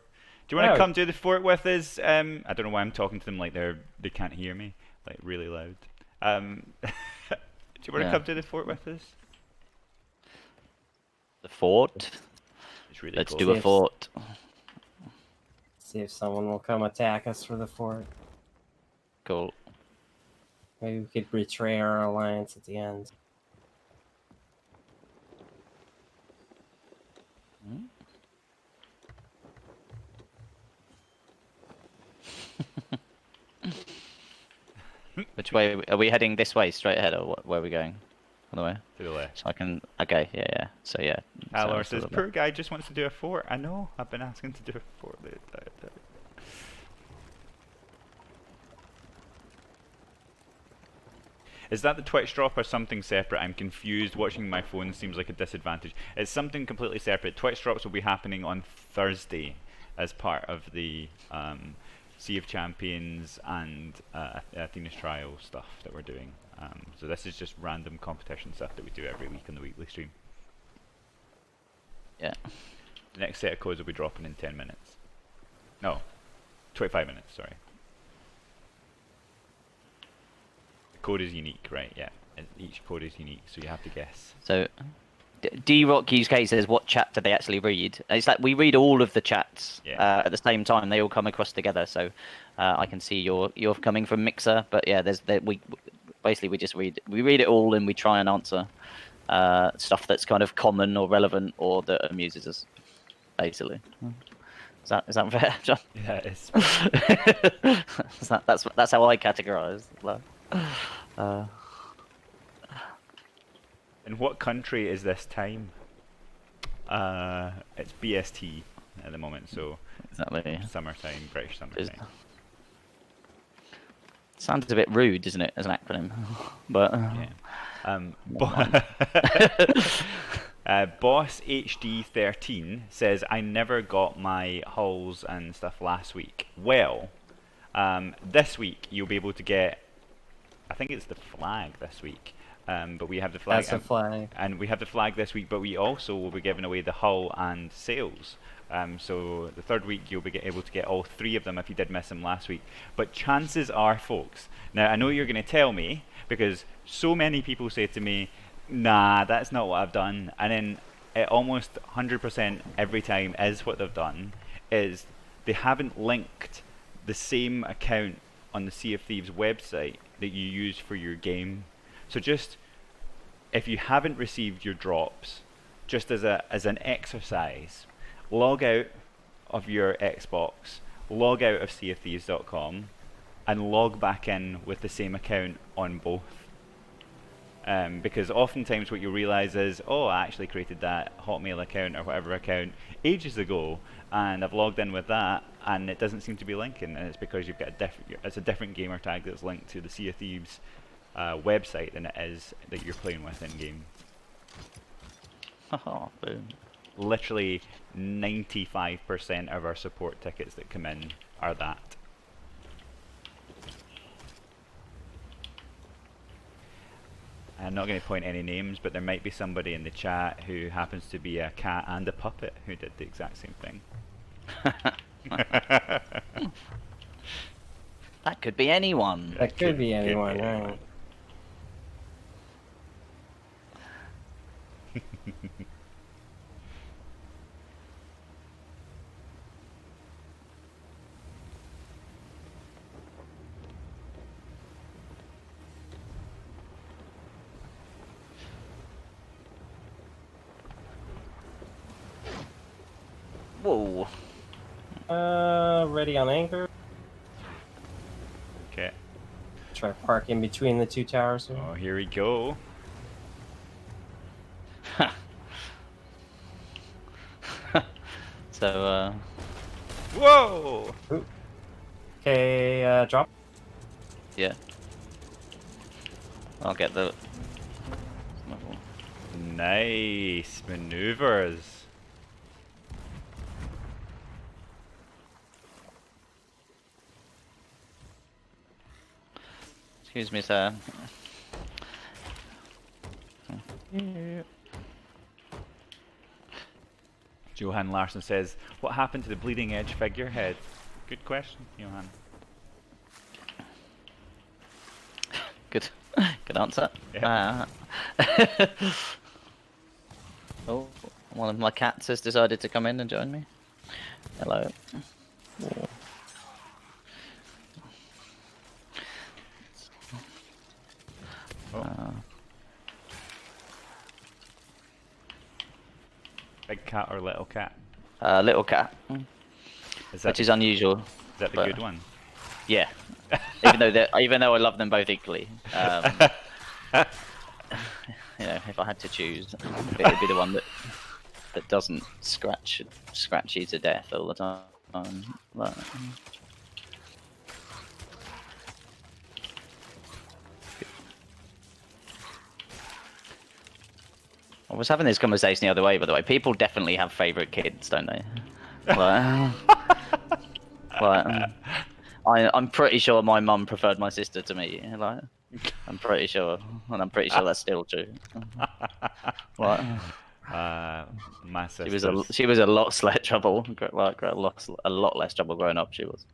Do you want to Oh. come do the fort with us? I don't know why I'm talking to them like they can't hear me, like really loud. Do you want to Yeah. come to the fort with us? The fort. It's really Let's cool. do a Yes. fort. See if someone will come attack us for the fort. Cool. Maybe we could betray our alliance at the end. Which way are we heading? This way, straight ahead, or where are we going? Other way. To the left. So I can. Okay, yeah. So yeah. Alor so says, to the poor left. guy just wants to do a fort. I know, I've been asking to do a fort. Is that the Twitch drop or something separate? I'm confused. Watching my phone seems like a disadvantage. It's something completely separate. Twitch drops will be happening on Thursday as part of the Sea of Champions and Athena's Trial stuff that we're doing. So this is just random competition stuff that we do every week on the weekly stream. Yeah. The next set of codes will be dropping in 10 minutes. No, 25 minutes, sorry. The code is unique, right? Yeah, each code is unique, so you have to guess. So, D-Rock UK says, what chat do they actually read? It's like we read all of the chats Yeah. at the same time. They all come across together. So I can see you're coming from Mixer, but yeah, we basically we just read it all and we try and answer stuff that's kind of common or relevant or that amuses us, basically. Is that fair, John? Yeah, it's That's how I categorize. in what country is this time? It's BST at the moment, so Exactly. summertime, British Is- summertime. Sounds a bit rude, doesn't it, as an acronym? But Yeah. Boss HD13 says, I never got my hulls and stuff last week. Well, this week you'll be able to get, I think it's the flag this week, but we have the flag. That's a flag. And we have the flag this week, but we also will be giving away the hull and sails. So the third week you'll be able to get all three of them if you did miss them last week. But chances are, folks, now I know you're going to tell me, because so many people say to me, nah, that's not what I've done. And then it almost 100% every time is what they've done, is they haven't linked the same account on the Sea of Thieves website that you use for your game. So just, if you haven't received your drops, just as an exercise, log out of your Xbox, log out of seaofthieves.com, and log back in with the same account on both. Because oftentimes what you realize is, oh, I actually created that Hotmail account or whatever account ages ago, and I've logged in with that, and it doesn't seem to be linking, and it's because you've got it's a different gamer tag that's linked to the Sea of Thieves website than it is that you're playing with in game. boom. Literally 95% of our support tickets that come in are that. I'm not going to point any names, but there might be somebody in the chat who happens to be a cat and a puppet who did the exact same thing. That could be anyone. That could be anyone, be right? Whoa. Ready on anchor. Okay. Try to park in between the two towers here. Oh, here we go. So, Whoa! Okay, drop. yeah. I'll get the... Nice maneuvers. Excuse me, sir. Johan Larson says, what happened to the bleeding edge figurehead? Good question, Johan. Good. Good answer. Yeah. Oh, one of my cats has decided to come in and join me. Hello. Oh. Oh. Big cat or little cat? Little cat, Is that which is unusual. is that the but- good one? Yeah. even though I love them both equally. You know, if I had to choose, it would be the one that doesn't scratch you to death all the time. But, I was having this conversation the other way, by the way. People definitely have favourite kids, don't they? I'm pretty sure my mum preferred my sister to me. Like, I'm pretty sure, and I'm pretty sure that's still true. What? My She was a lot less trouble. Like a lot less trouble growing up. She was.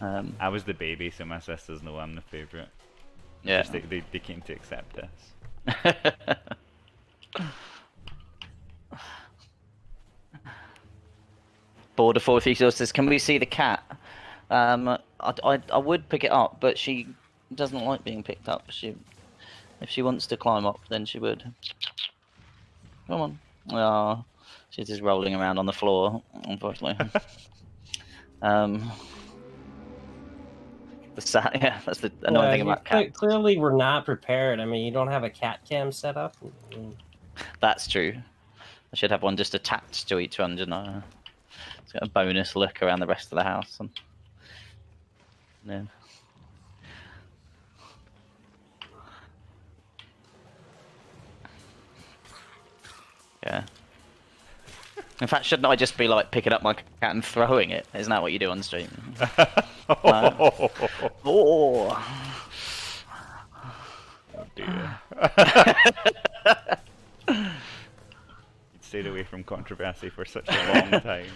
I was the baby, so my sisters know I'm the favourite. Yeah. Just they came to accept us. Border 43 says, "Can we see the cat?" I would pick it up, but she doesn't like being picked up. If she wants to climb up, then she would. Come on. Oh, she's just rolling around on the floor, unfortunately. Yeah, that's the annoying thing about cats. Clearly, we're not prepared. I mean, you don't have a cat cam set up. That's true. I should have one just attached to each one, you know. It's got a bonus look around the rest of the house. And, yeah. Yeah. In fact, shouldn't I just be like picking up my cat and throwing it? Isn't that what you do on stream? Oh. Oh dear. You'd stayed away from controversy for such a long time.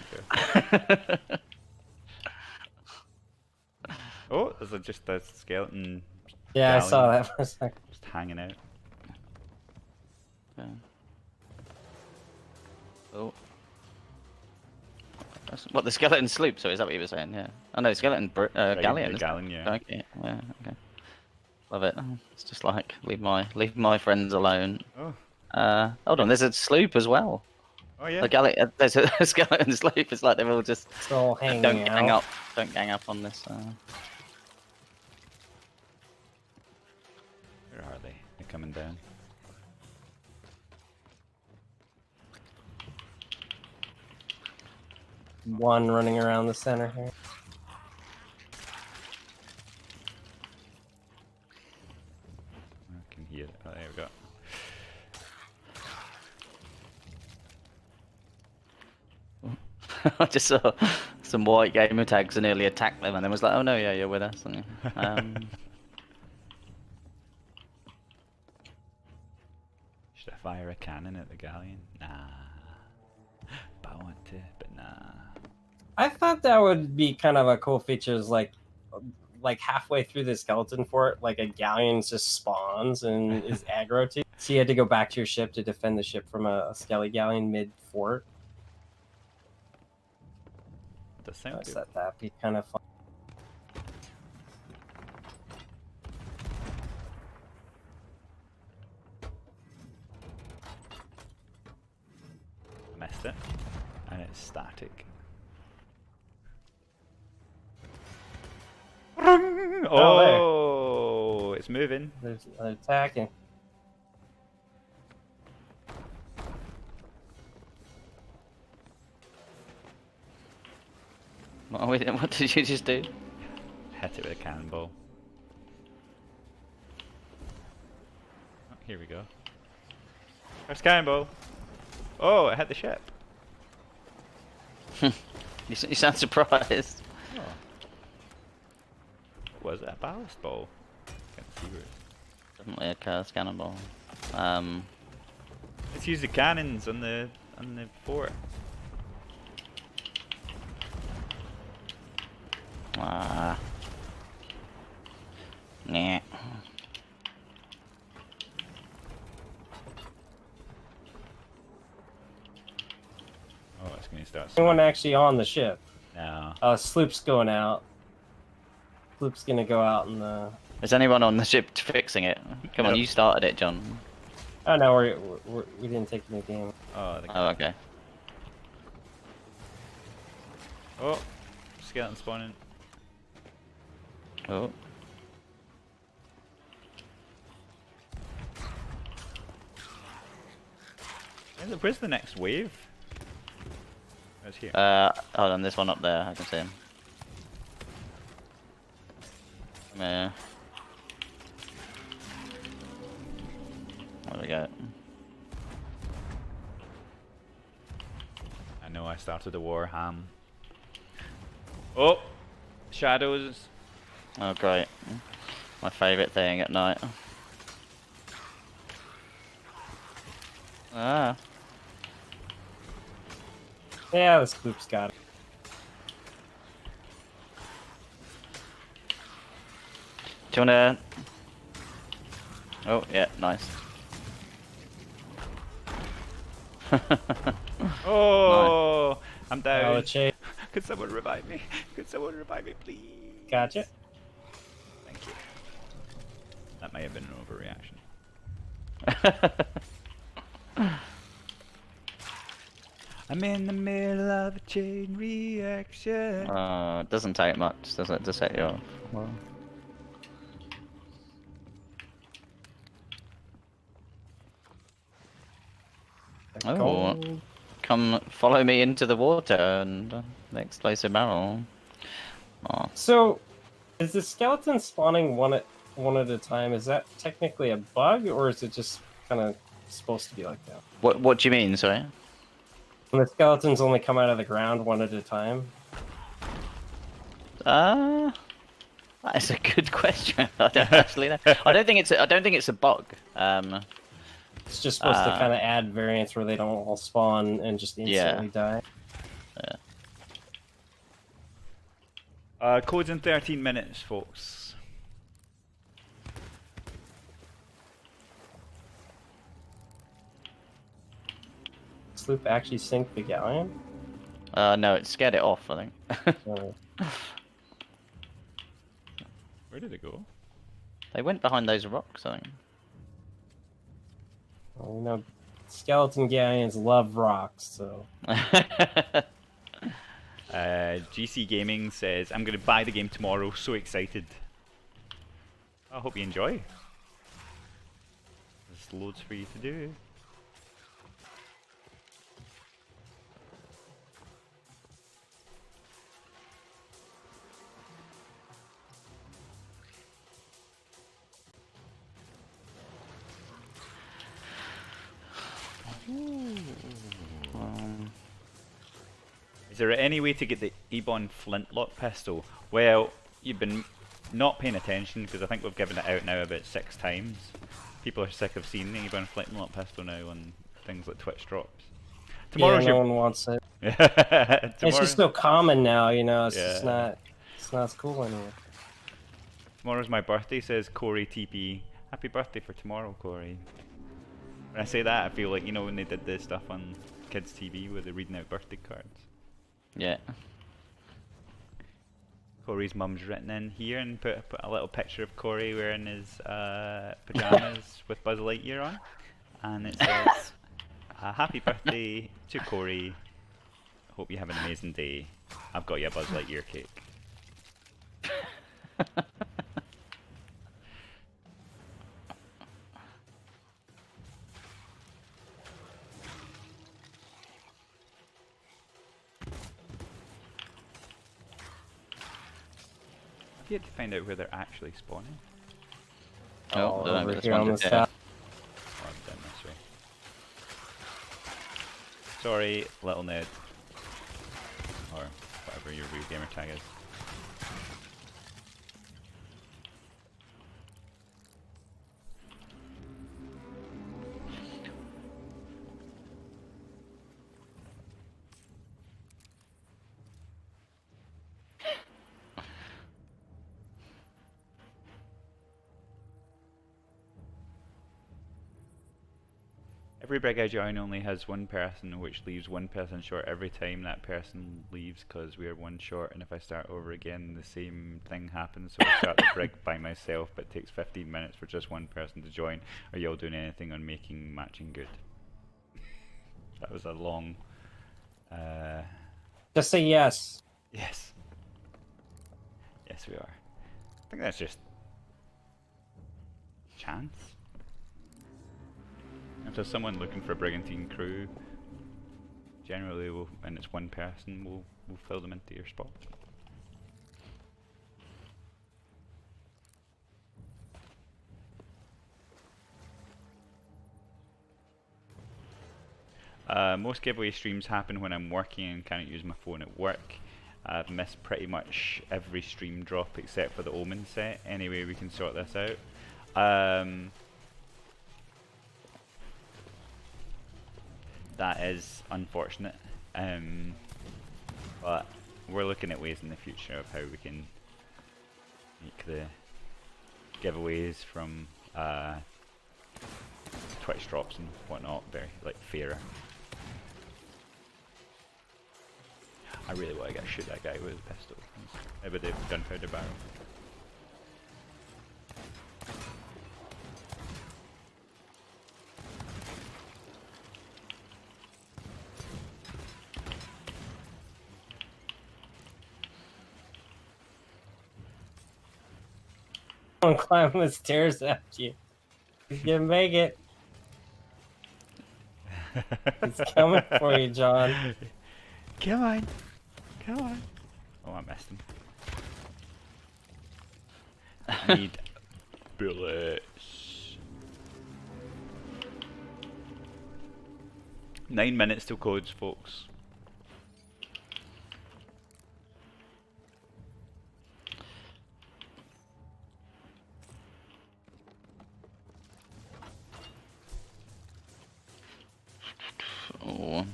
Oh, there's just a skeleton. Yeah, I saw galleon that for a second. just hanging out. Yeah. Oh. What, the skeleton sloop? So is that what you were saying? Yeah. Oh no, skeleton galleon. The galleon, yeah. Okay. Yeah. Okay. Love it. It's just like leave my friends alone. Oh. Hold on. There's a sloop as well. Oh yeah. The galleon. There's a skeleton sloop. It's like they're all just Still hanging don't gang out. up. Don't gang up on this. Where are they? They're coming down. One running around the center here. I can hear it. Oh, there we go. I just saw some white gamer tags and nearly attacked them, and then was like, "Oh no, yeah, you're with us." And, Should I fire a cannon at the galleon? Nah. But I want to, but nah. I thought that would be kind of a cool feature, is like halfway through the skeleton fort, like a galleon just spawns and is aggro to you. So you had to go back to your ship to defend the ship from a skelly galleon mid-fort. Does sound I good. thought that'd be kind of fun. Missed it. And it's static. Oh, it's moving. They're attacking. What did you just do? Hit it with a cannonball. Oh, here we go. First cannonball. Oh, it hit the ship. You sound surprised. Oh. What was it? A ballast ball? Can't see where it is. Definitely a cursed cannonball. Let's use the cannons on the fort. Nah. Oh, it's going to start. Anyone actually on the ship? No. Sloop's going out. Sloop's gonna go out in the. Is anyone on the ship fixing it? Come on, No. you started it, John. Oh no, we didn't take any damage. Oh, Oh, okay. Oh, skeleton spawning. Oh. Where's the next wave? It's here. Hold on, there's one up there. I can see him. Yeah. There we go. I know I started a war, Ham. Oh! Shadows. Oh, great. My favourite thing at night. Ah. Yeah, the Sloop's got it. Do you wanna... Oh, yeah, nice. Oh! I'm Oh, down. the chase. Could someone revive me? Could someone revive me, please? Gotcha. Thank you. That may have been an overreaction. I'm in the middle of a chain reaction. It doesn't take much, does it, to set you off? Well. Oh, come follow me into the water and the explosive barrel. Oh. So, is the skeleton spawning one at a time? Is that technically a bug, or is it just kind of supposed to be like that? What do you mean, sorry? When the skeletons only come out of the ground one at a time? That's a good question. I don't actually know. I don't think it's a bug. It's just supposed to kind of add variance where they don't all spawn and just instantly die. Code's in 13 minutes, folks. Sloop actually sink the galleon? No, it scared it off, I think. Where did it go? They went behind those rocks, I think. Well, you know, skeleton galleons love rocks, so. GC Gaming says, I'm going to buy the game tomorrow, so excited. I hope you enjoy. There's loads for you to do. Is there any way to get the Ebon flintlock pistol? Well, you've been not paying attention because I think we've given it out now about 6 times. People are sick of seeing the Ebon flintlock pistol now on things like Twitch drops. Tomorrow's no one wants it. Tomorrow... It's just so common now, you know. It's just not. It's not as cool anymore. Tomorrow's my birthday, says Corey TP. Happy birthday for tomorrow, Corey. When I say that, I feel like, you know, when they did this stuff on kids' TV where they're reading out birthday cards. Yeah. Corey's mum's written in here and put a little picture of Corey wearing his pajamas with Buzz Lightyear on, and it says, "Happy birthday to Corey. Hope you have an amazing day. I've got you a Buzz Lightyear cake." I've yet to find out where they're actually spawning. Oh, don't know, over just here on the wondered, yeah. south. Oh, I'm down this way. Sorry, little Ned. Or whatever your real gamer tag is. Every brig I join only has one person, which leaves one person short every time that person leaves because we are one short, and if I start over again the same thing happens, so I start the brig by myself but it takes 15 minutes for just one person to join. Are y'all doing anything on making matching good? That was a long... Just say yes. Yes. Yes we are. I think that's just... chance? If there's someone looking for a brigantine crew, generally, and it's one person, we'll fill them into your spot. Most giveaway streams happen when I'm working and can't use my phone at work. I've missed pretty much every stream drop except for the Omen set. Anyway, we can sort this out. That is unfortunate, but we're looking at ways in the future of how we can make the giveaways from Twitch drops and whatnot very fairer. I really want to shoot that guy with a pistol, with the gunpowder barrel. I'm climbing the stairs after you. He's gonna make it. He's coming for you, John. Come on. Come on. Oh, I missed him. I need bullets. 9 minutes till codes, folks. Oh.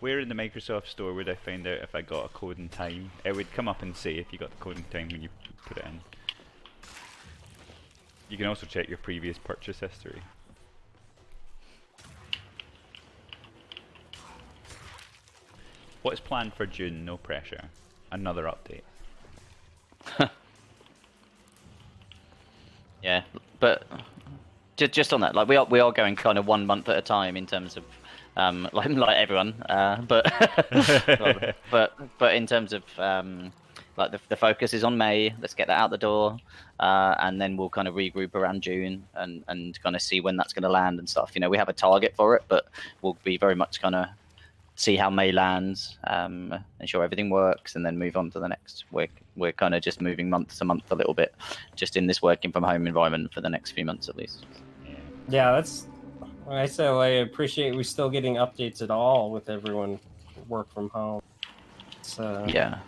Where in the Microsoft Store would I find out if I got a code in time? It would come up and say if you got the code in time when you put it in. You can also check your previous purchase history. What's planned for June? No pressure. Another update. Yeah, but just on that, like we are going kind of 1 month at a time in terms of like everyone, but in terms of like the focus is on May. Let's get that out the door, and then we'll kind of regroup around June and kind of see when that's going to land and stuff. You know, we have a target for it, but we'll be very much kind of see how May lands, ensure everything works, and then move on to the next. We're kind of just moving month to month a little bit, just in this working from home environment for the next few months at least. Yeah, that's. I so I appreciate we're still getting updates at all with everyone work from home. So Yeah,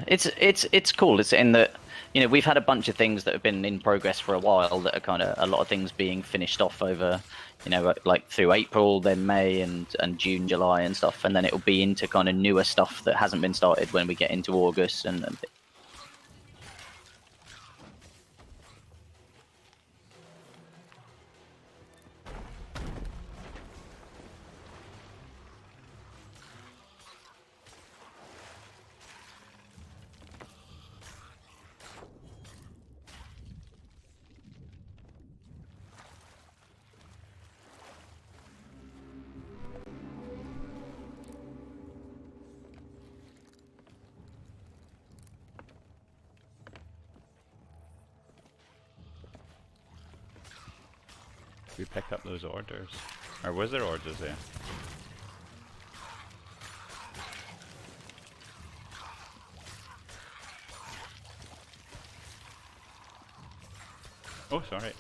it's cool. It's in that, you know, we've had a bunch of things that have been in progress for a while that are kind of a lot of things being finished off over, you know, like through April, then May and June, July and stuff, and then it'll be into kind of newer stuff that hasn't been started when we get into August and we pick up those orders? Or was there orders there? Oh, sorry.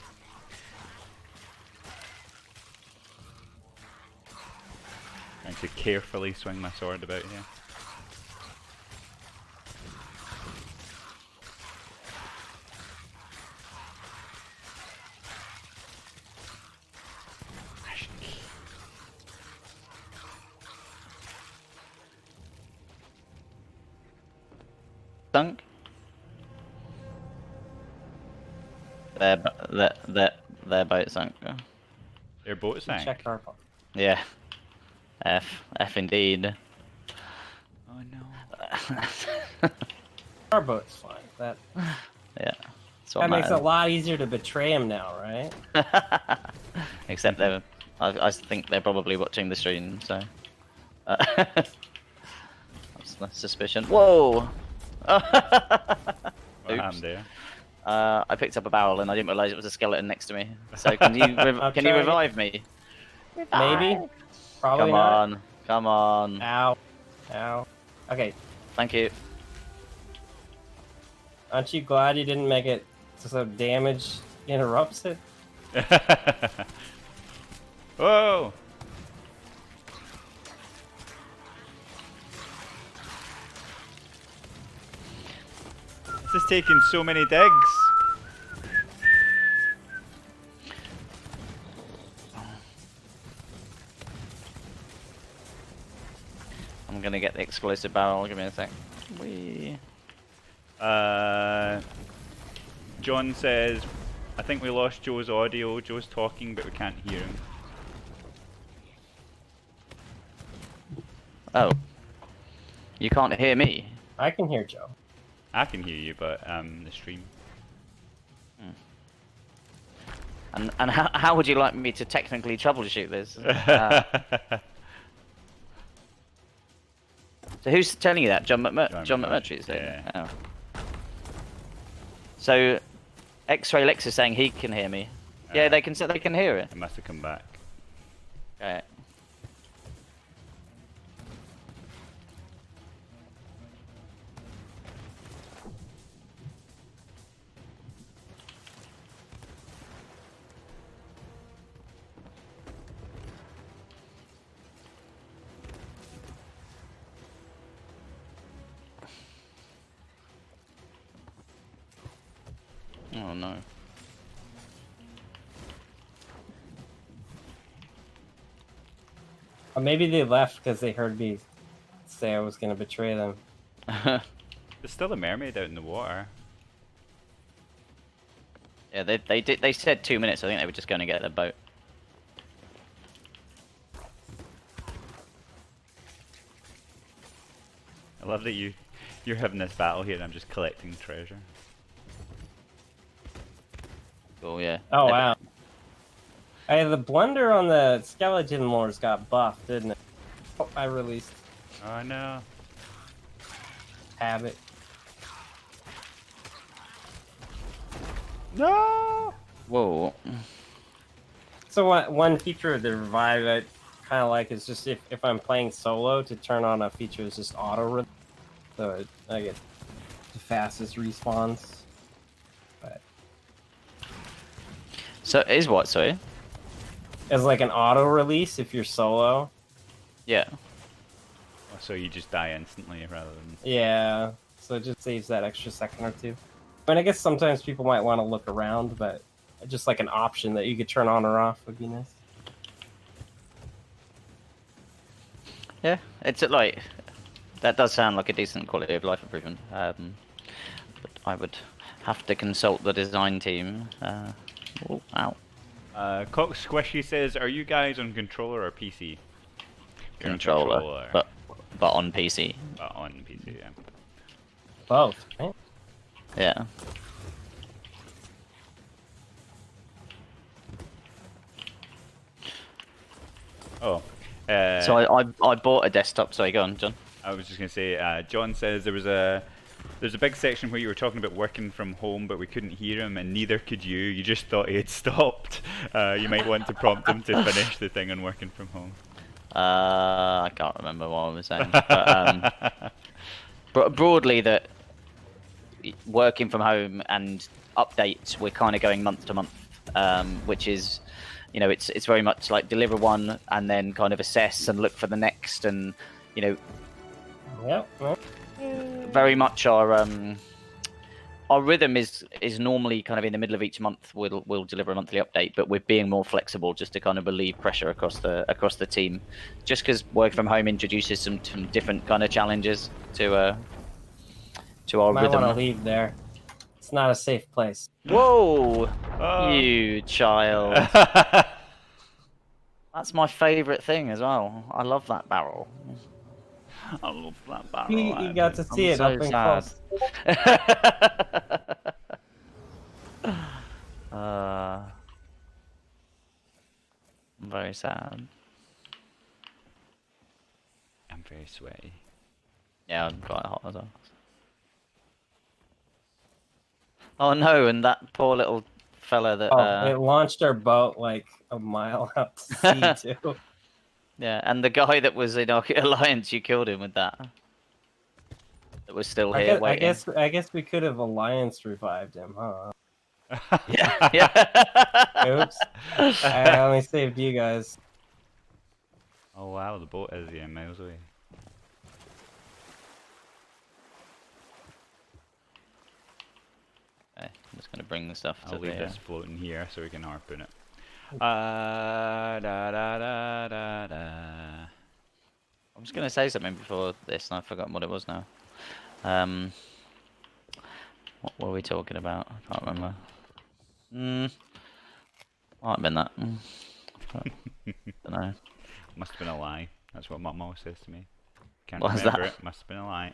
Trying to carefully swing my sword about here. Sunk. Their boat sunk. Their boat sank. Check our boat. Yeah. F indeed. Oh no. Our boat's fine. That Yeah. that makes it a lot easier to betray him now, right? Except they're, I think they're probably watching the stream, so. That's my suspicion. Whoa! What Oops. happened there? I picked up a barrel and I didn't realise it was a skeleton next to me. So can you can you revive me? Maybe. Probably Come not. on, come on. Ow. Ow. Okay. Thank you. Aren't you glad you didn't make it so damage interrupts it? Whoa! This is taking so many digs. I'm gonna get the explosive barrel. Give me a sec. John says, I think we lost Joe's audio. Joe's talking, but we can't hear him. Oh. You can't hear me? I can hear Joe. I can hear you, but the stream. And how would you like me to technically troubleshoot this? So who's telling you that? John McMurtry is saying Yeah. that? Oh. So, X-Ray Lex is saying he can hear me. Yeah, they can hear it. It must have come back. Okay. Oh no. Or maybe they left because they heard me say I was going to betray them. There's still a mermaid out in the water. Yeah, they said 2 minutes. I think they were just going to get their boat. I love that you're having this battle here and I'm just collecting treasure. Oh yeah. Oh, wow. Hey, the blender on the skeleton lores got buffed, didn't it? Oh, I released Oh no. habit. No! Whoa. So one feature of the revive I kind of like is just if I'm playing solo to turn on a feature that's just auto, so I get the fastest respawns. But So is what? Sorry. as like an auto release if you're solo. Yeah. So you just die instantly rather than... Yeah, so it just saves that extra second or two. I mean, I guess sometimes people might want to look around, but just like an option that you could turn on or off would be nice. Yeah. It's like that does sound like a decent quality of life improvement. But I would have to consult the design team. Oh, ow. Cox Squishy says, are you guys on controller or PC? You're on Controller, but on PC. But on PC, yeah. Both, right? Yeah. Oh. So I bought a desktop. Sorry, go on, John. I was just going to say, John says there was a There's a big section where you were talking about working from home, but we couldn't hear him, and neither could you. You just thought he had stopped. You might want to prompt him to finish the thing on working from home. I can't remember what I was saying, but broadly that working from home and updates, we're kind of going month to month, which is, you know, it's very much like deliver one and then kind of assess and look for the next, and you know, Yep. very much our rhythm is normally kind of in the middle of each month we'll deliver a monthly update, but we're being more flexible just to kind of relieve pressure across the team, just because work from home introduces some different kind of challenges to our Might rhythm. want to leave there. It's not a safe place. Whoa, you child! That's my favourite thing as well. I love that barrel. I love that barrel. You got to see it so up and sad. close. I'm very sad. I'm very sweaty. Yeah, I'm quite hot as well. Oh no, and that poor little fella that... it launched our boat like a mile out to sea, too. Yeah, and the guy that was in our alliance, you killed him with that. That was still here waiting. I guess we could have alliance revived him, huh? Yeah. Oops. I only saved you guys. Oh wow, the boat is miles away. Okay, I'm just going to bring the stuff to I'll leave the... this floating here so we can harpoon it. Da, da, da, da, da. I was going to say something before this, and I've forgotten what it was now. What were we talking about? I can't remember. Might have been that. Don't know. Must have been a lie. That's what Mum always says to me. Can't What was remember that? it. Must have been a lie.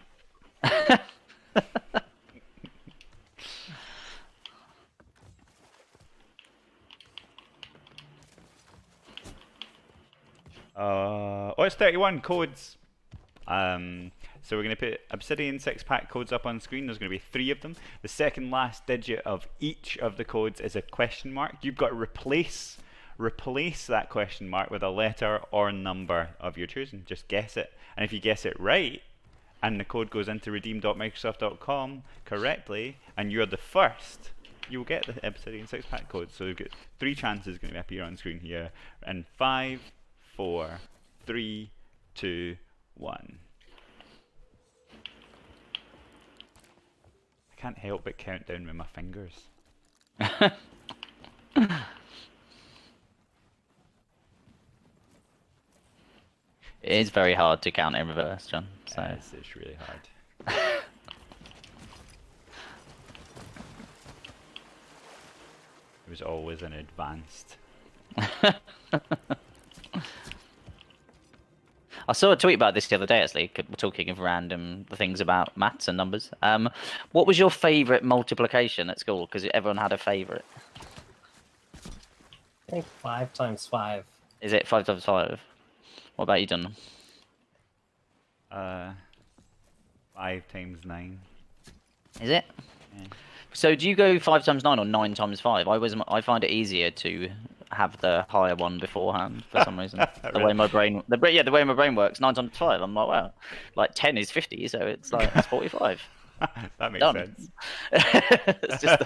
Oh, it's 31 codes. So we're going to put Obsidian 6-pack codes up on screen. There's going to be 3 of them. The second last digit of each of the codes is a question mark. You've got to replace that question mark with a letter or number of your choosing. Just guess it. And if you guess it right, and the code goes into redeem.microsoft.com correctly, and you're the first, you'll get the Obsidian 6-pack code. So you've got 3 chances going to appear on screen here. And 5, 4, 3, 2, 1. I can't help but count down with my fingers. It is very hard to count in reverse, John. So. It's really hard. It was always an advanced. I saw a tweet about this the other day, actually. We're talking of random things about maths and numbers. What was your favourite multiplication at school? Because everyone had a favourite. I think 5 times 5. Is it 5 times 5? What about you, John? 5 times 9. Is it? Yeah. So do you go 5 times 9 or 9 times 5? I find it easier to have the higher one beforehand for some reason. The way my brain, the way my brain works. 9 times 5. I'm like, wow, like 10 is 50, so it's like it's 45. That makes Done. sense. It's just.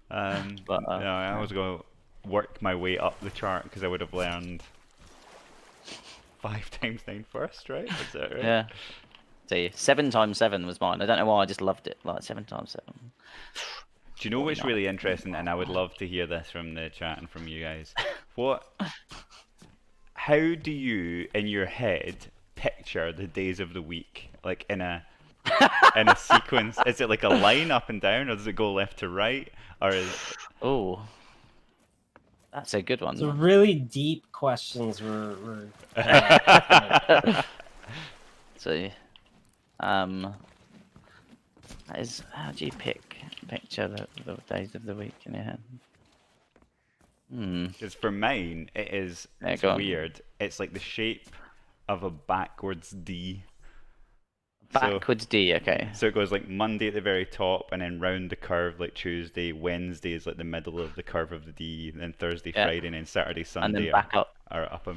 No, I always go work my way up the chart because I would have learned 5 times 9 first, right? Is that right? Yeah. See, 7 times 7 was mine. I don't know why, I just loved it. Like 7 times 7. Do you know what's really interesting, and I would love to hear this from the chat and from you guys? How do you, in your head, picture the days of the week, like in a sequence? Is it like a line up and down, or does it go left to right, or is... Oh, that's a good one. So really deep questions were So, how do you picture the days of the week in your head? Because for mine, it's go on. weird. It's like the shape of a backwards D. Backwards D, okay. So it goes like Monday at the very top, and then round the curve like Tuesday. Wednesday is like the middle of the curve of the D. Then Thursday, Yeah. Friday, and then Saturday, And Sunday then back up. are up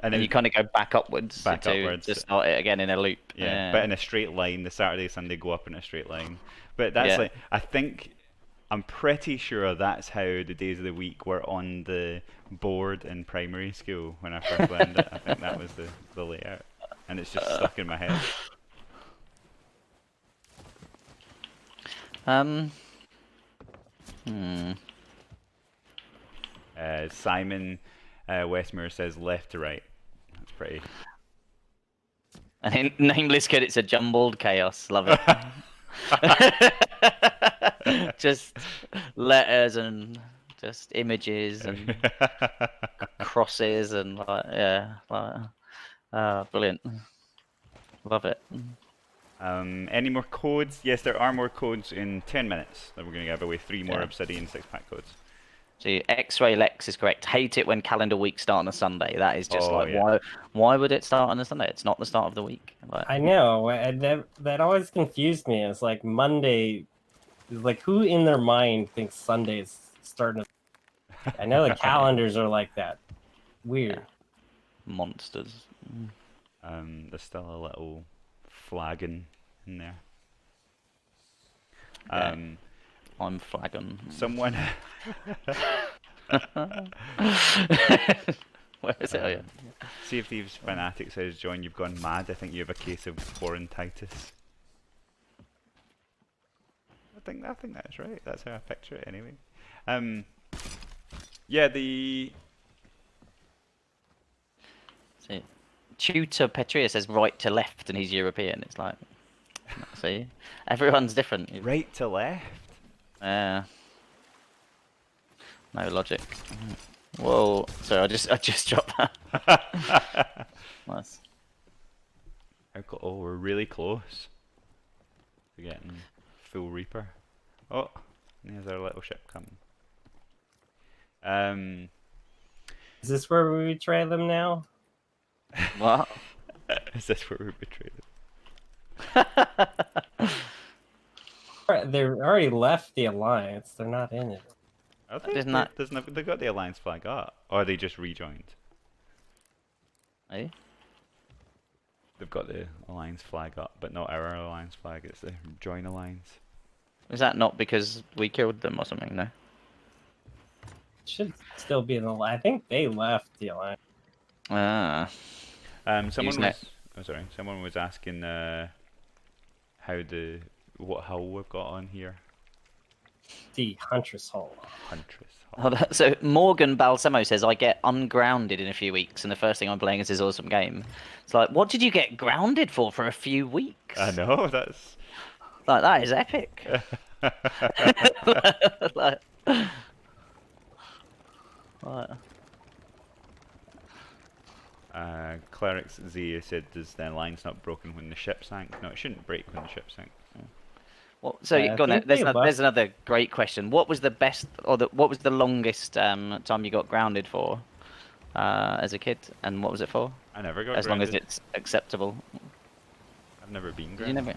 And you kind of go back upwards Back to upwards. start it again in a loop. Yeah, but in a straight line. The Saturday, Sunday go up in a straight line. But that's like, I'm pretty sure that's how the days of the week were on the board in primary school when I first learned it. I think that was the layout, and it's just stuck in my head. Simon Westmere says left to right. That's pretty. And in Nameless Kid, it's a jumbled chaos. Love it. Just letters and just images and crosses and brilliant. Love it. Any more codes? Yes, there are more codes in 10 minutes that we're going to give away 3 more Yeah. Obsidian 6-pack codes. See, X-Ray Lex is correct. Hate it when calendar week start on a Sunday. That is just why would it start on a Sunday? It's not the start of the week. Like, I know. That always confused me. It's like Monday. Like, who in their mind thinks Sunday is starting? I know the calendars are like that. Weird. monsters. There's still a little flagon in there. Yeah. I'm flagging. Someone. Where is it? Oh, yeah. Sea of Thieves fanatic says, "John, you've gone mad. I think you have a case of foreignitis." I think that's right. That's how I picture it anyway. Yeah, the See, Tutor Petria says right to left, and he's European. It's like, see, everyone's different. right to left. No logic. Whoa! Sorry, I just dropped that. Nice. Oh, we're really close to getting full Reaper. Oh, there's our little ship coming. Is this where we betray them now? What? Is this where we betrayed it? They're already left the alliance. They're not in it. I think Isn't that- they got the alliance flag up, or they just rejoined. Hey? They've got the alliance flag up, but not our alliance flag. It's the join alliance. Is that not because we killed them or something? No. Should still be in the alliance. I think they left the alliance. Ah. Someone was asking what hull we've got on here. The Huntress Hull. Huntress hull. So Morgan Balsamo says, I get ungrounded in a few weeks, and the first thing I'm playing is this awesome game. It's like, what did you get grounded for a few weeks? I know, that's... Like, that is epic. Like, Clerics Z said, "Does the alliance not broken when the ship sank?" No, it shouldn't break when the ship sank. well, so Yeah, I go on then. think There's another great question. What was the best, or what was the longest time you got grounded for as a kid, and what was it for? I never got As long as grounded. it's acceptable. I've never been You grounded. never.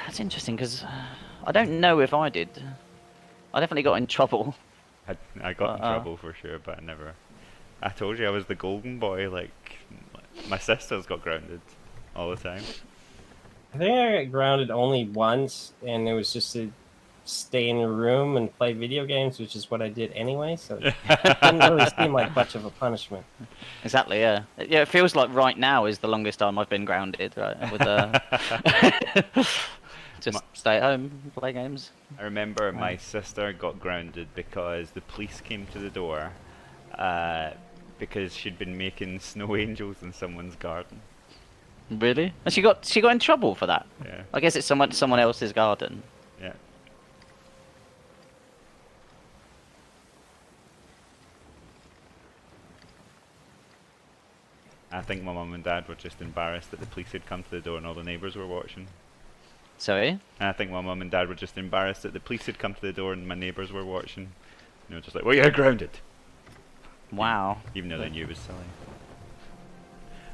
That's interesting because I don't know if I did. I definitely got in trouble. I got in trouble for sure, but I never... I told you I was the golden boy, like my sisters got grounded all the time. I think I got grounded only once, and it was just to stay in a room and play video games, which is what I did anyway, so it didn't really seem like much of a punishment. Exactly, yeah. Yeah, it feels like right now is the longest time I've been grounded, right? With just stay at home, play games. I remember my sister got grounded because the police came to the door because she'd been making snow angels in someone's garden. Really? And she got in trouble for that. Yeah. I guess it's someone else's garden. Yeah. I think my mum and dad were just embarrassed that the police had come to the door and all the neighbours were watching. Sorry? And I think my mum and dad were just embarrassed that the police had come to the door and my neighbours were watching. You know, just like, well, you're grounded. Wow. Even though they knew it was silly.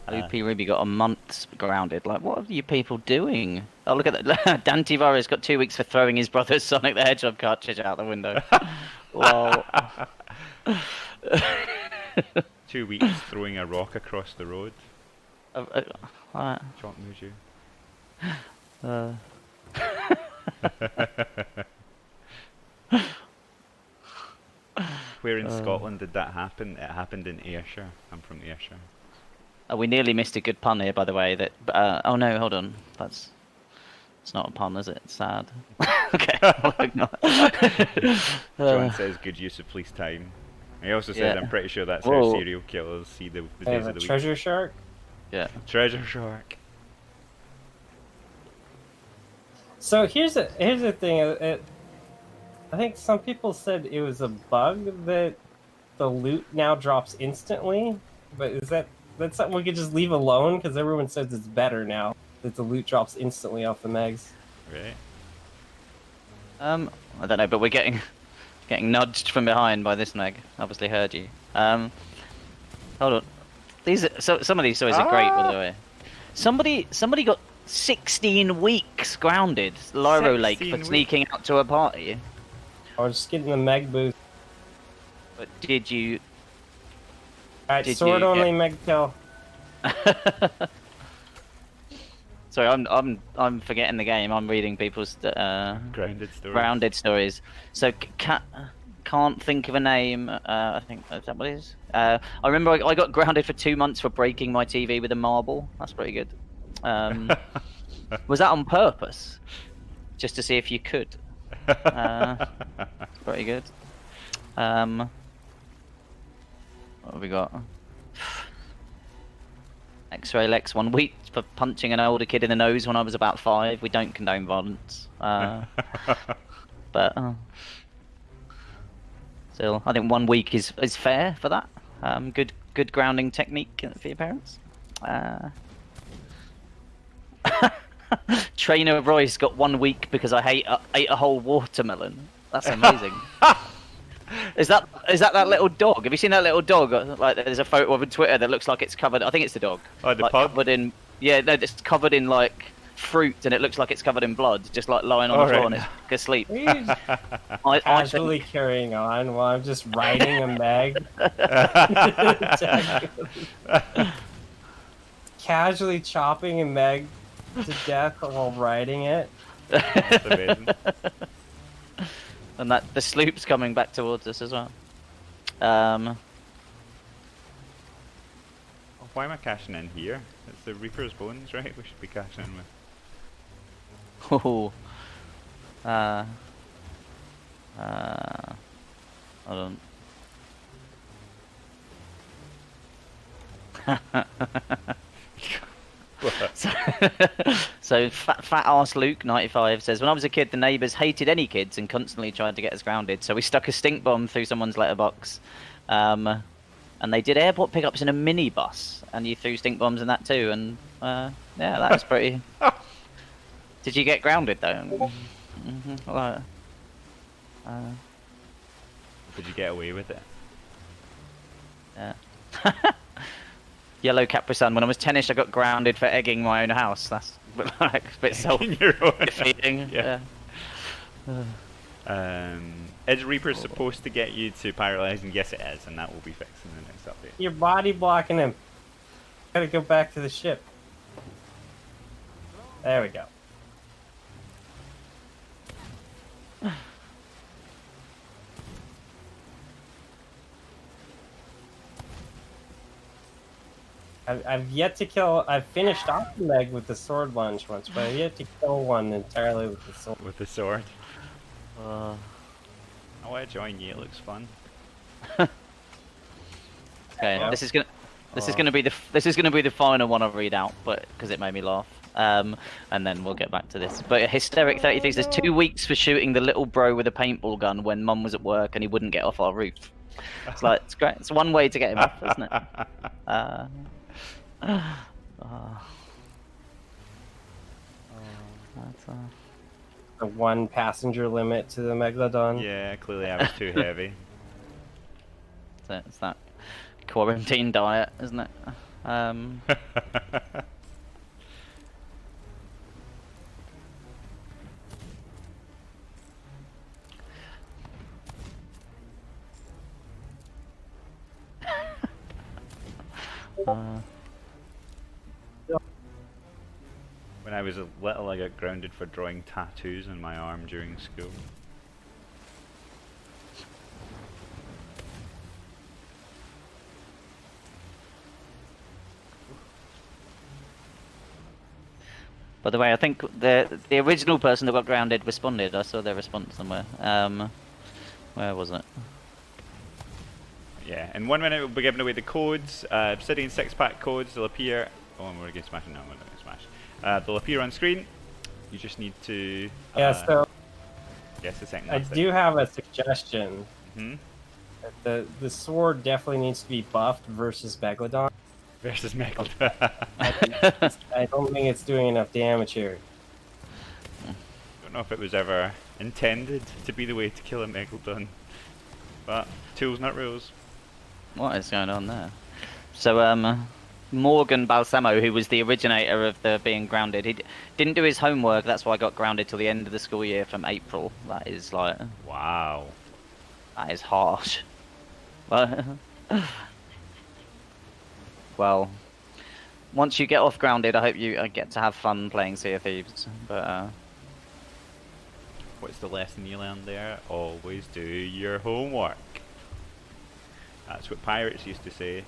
OP Ruby got a month grounded. Like, what are you people doing? Oh, look at that. Dante Varro's got 2 weeks for throwing his brother's Sonic the Hedgehog cartridge out the window. Lol. 2 weeks throwing a rock across the road. Alright. Chalk Muju. Where in Scotland did that happen? It happened in Ayrshire. I'm from Ayrshire. Oh, we nearly missed a good pun here, by the way. That. Oh no, hold on. It's not a pun, is it? It's sad. Okay. John says good use of police time. He also said, Yeah. I'm pretty sure that's Whoa. how serial killers see the days of the week. Treasure shark. Yeah. Treasure shark. So here's the thing. I think some people said it was a bug that the loot now drops instantly, but is that's something we could just leave alone? Because everyone says it's better now that the loot drops instantly off the megs. Right. I don't know, but we're getting nudged from behind by this Meg. Obviously heard you. Hold on. Some of these stories are great, by the way. Somebody got 16 weeks grounded, Lyro Lake, for 16 sneaking out to a party. I was just getting the meg boost. But did you? Alright, Did sword you only get- meg kill. Sorry, I'm forgetting the game. I'm reading people's Grounded stories. grounded stories. So can't think of a name. I think is that what it is. I remember I got grounded for 2 months for breaking my TV with a marble. That's pretty good. Was that on purpose? Just to see if you could. Pretty good. What have we got? X-Ray Lex 1 week for punching an older kid in the nose when I was about 5. We don't condone violence. But still, I think 1 week is fair for that. Good grounding technique for your parents. Trainer Royce got 1 week because I ate a whole watermelon. That's amazing. Is that little dog? Have you seen that little dog? Like, there's a photo of on Twitter that looks like it's covered. I think it's the dog. Oh, the like, pug? covered in. Yeah, no, it's covered in like fruit, and it looks like it's covered in blood, just like lying on the floor and it's asleep. He's I casually think, carrying on while I'm just riding a meg. Casually chopping a meg to death while riding it. That's amazing. and that the sloop's coming back towards us as well. Why am I cashing in here? It's the Reaper's Bones, right? We should be cashing in with. Oh. Hold on. So fat ass Luke 95 says, when I was a kid, the neighbours hated any kids and constantly tried to get us grounded. So we stuck a stink bomb through someone's letterbox, and they did airport pickups in a minibus, and you threw stink bombs in that too. And yeah, that was pretty. Did you get grounded though? Right. Did you get away with it? Yeah. Yellow Capri-Sun. When I was 10ish, I got grounded for egging my own house. That's like a bit In your own. self-defeating. Yeah. Yeah. Is Reaper supposed to get you to paralyzing? Yes, it is, and that will be fixed in the next update. You're body blocking him. Gotta go back to the ship. There we go. I've yet to kill. I've finished off the leg with the sword lunge once, but I've yet to kill one entirely with the sword. With the sword. I want to join you. It looks fun. Okay, Yeah. this is gonna be the final one I'll read out, but because it made me laugh. And then we'll get back to this. But Hysteric 33 says 2 weeks for shooting the little bro with a paintball gun when Mum was at work and he wouldn't get off our roof. It's like it's great. It's one way to get him off, isn't it? The 1 passenger limit to the Megalodon. Yeah, clearly I was too heavy. It's that quarantine diet, isn't it? When I was little, I got grounded for drawing tattoos on my arm during school. By the way, I think the original person that got grounded responded. I saw their response somewhere. Where was it? Yeah, in 1 minute we'll be giving away the codes. Obsidian 6-pack codes, they'll appear. Oh, and we're going to smash. No, we're not going to smash. They'll appear on screen. You just need to. Yeah, so Guess the second. I do have a suggestion. Hmm. The sword definitely needs to be buffed versus Megalodon. Versus Megalodon. I don't think it's doing enough damage here. Don't know if it was ever intended to be the way to kill a Megalodon, but tools, not rules. What is going on there? So, Morgan Balsamo, who was the originator of the being grounded, he didn't do his homework. That's why I got grounded till the end of the school year from April. That is like, Wow. that is harsh. Well, once you get off grounded, I hope you get to have fun playing Sea of Thieves. But What's the lesson you learned there? Always do your homework. That's what pirates used to say.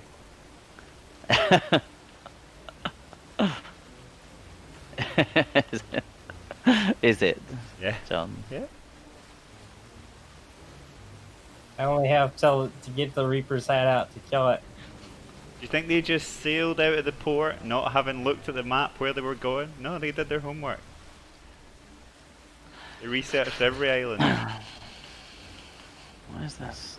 Is it, Yeah. John? Yeah. I only have to get the Reaper's head out to kill it. Do you think they just sailed out of the port, not having looked at the map where they were going? No, they did their homework. They researched every island. What is this?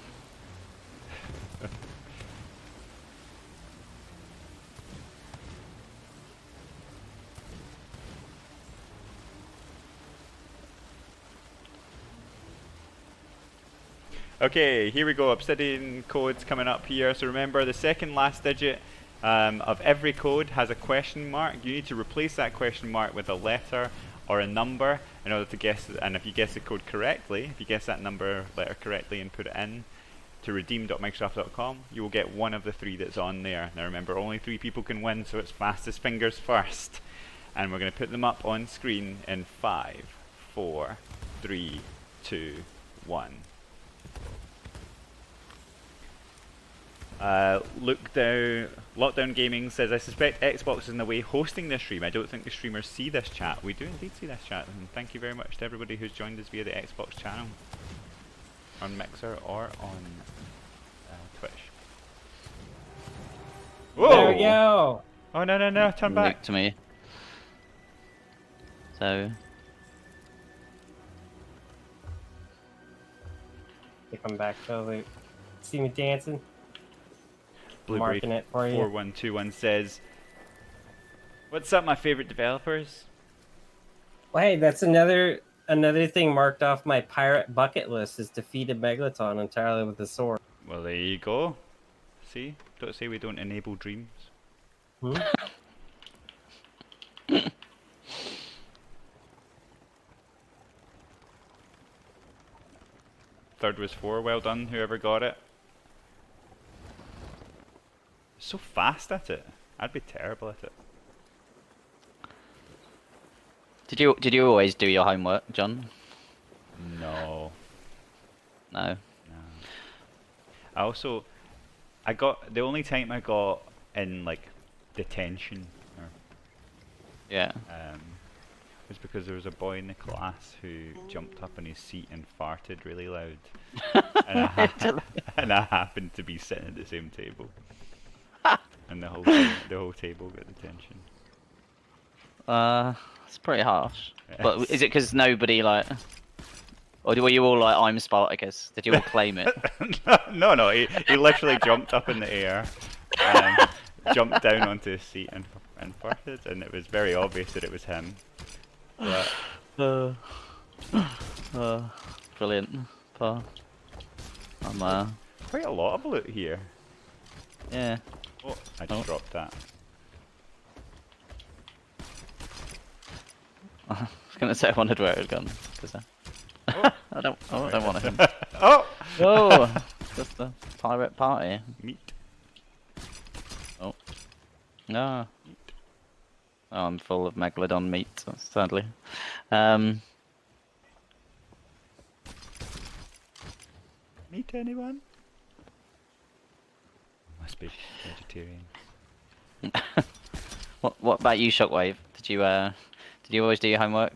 Okay, here we go. Obsidian codes coming up here. So remember, the second last digit of every code has a question mark. You need to replace that question mark with a letter or a number in order to guess. And if you guess the code correctly, if you guess that number letter correctly and put it in to redeem.microsoft.com, you will get one of the 3 that's on there. Now remember, only 3 people can win, so it's fastest fingers first. And we're going to put them up on screen in 5, 4, 3, 2, 1. Lockdown Gaming says, I suspect Xbox is in the way hosting this stream. I don't think the streamers see this chat. We do indeed see this chat, and thank you very much to everybody who's joined us via the Xbox channel on Mixer or on Twitch. Whoa! There we go. Oh no, turn back. Look to me. So, They come back to loot. See me dancing? Blueberry Marking it for you. 4121 says, what's up, my favorite developers? Well, hey, that's another thing marked off my pirate bucket list is defeat a Megalodon entirely with a sword. Well, there you go. See? Don't say we don't enable dreams. Hmm? Third was 4. Well done, whoever got it. So fast at it. I'd be terrible at it. did you always do your homework, John? No. No. I got the only time I got in like detention or Yeah. was because there was a boy in the class who jumped up in his seat and farted really loud, and I happened to be sitting at the same table, and the whole table got detention. It's pretty harsh. Yes. But is it because nobody like, or were you all like, I'm Spartacus? Did you all claim it? No, he literally jumped up in the air, jumped down onto his seat and farted, and it was very obvious that it was him. But Brilliant. I'm quite a lot of loot here. yeah. Oh, I just dropped that. I was gonna say I wondered where it had gone. Cause, I don't want him. Oh! Oh, just a pirate party. Meat. Oh. No. Oh, I'm full of megalodon meat, sadly. Meat anyone? Must be vegetarian. What about you, Shockwave? Did you always do your homework?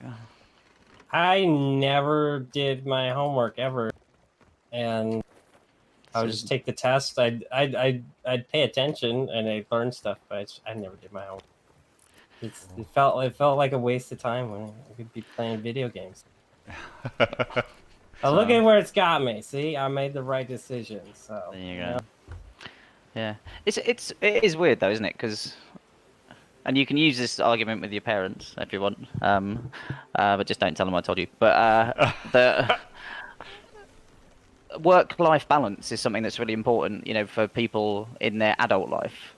I never did my homework ever, and I would just take the test. I'd pay attention and I'd learn stuff, but I never did my homework. It felt like a waste of time when I could be playing video games. Look at where it's got me. See, I made the right decision. So There you go. Yeah, it is weird though, isn't it? Because, and you can use this argument with your parents if you want, but just don't tell them I told you. But the work-life balance is something that's really important, you know, for people in their adult life.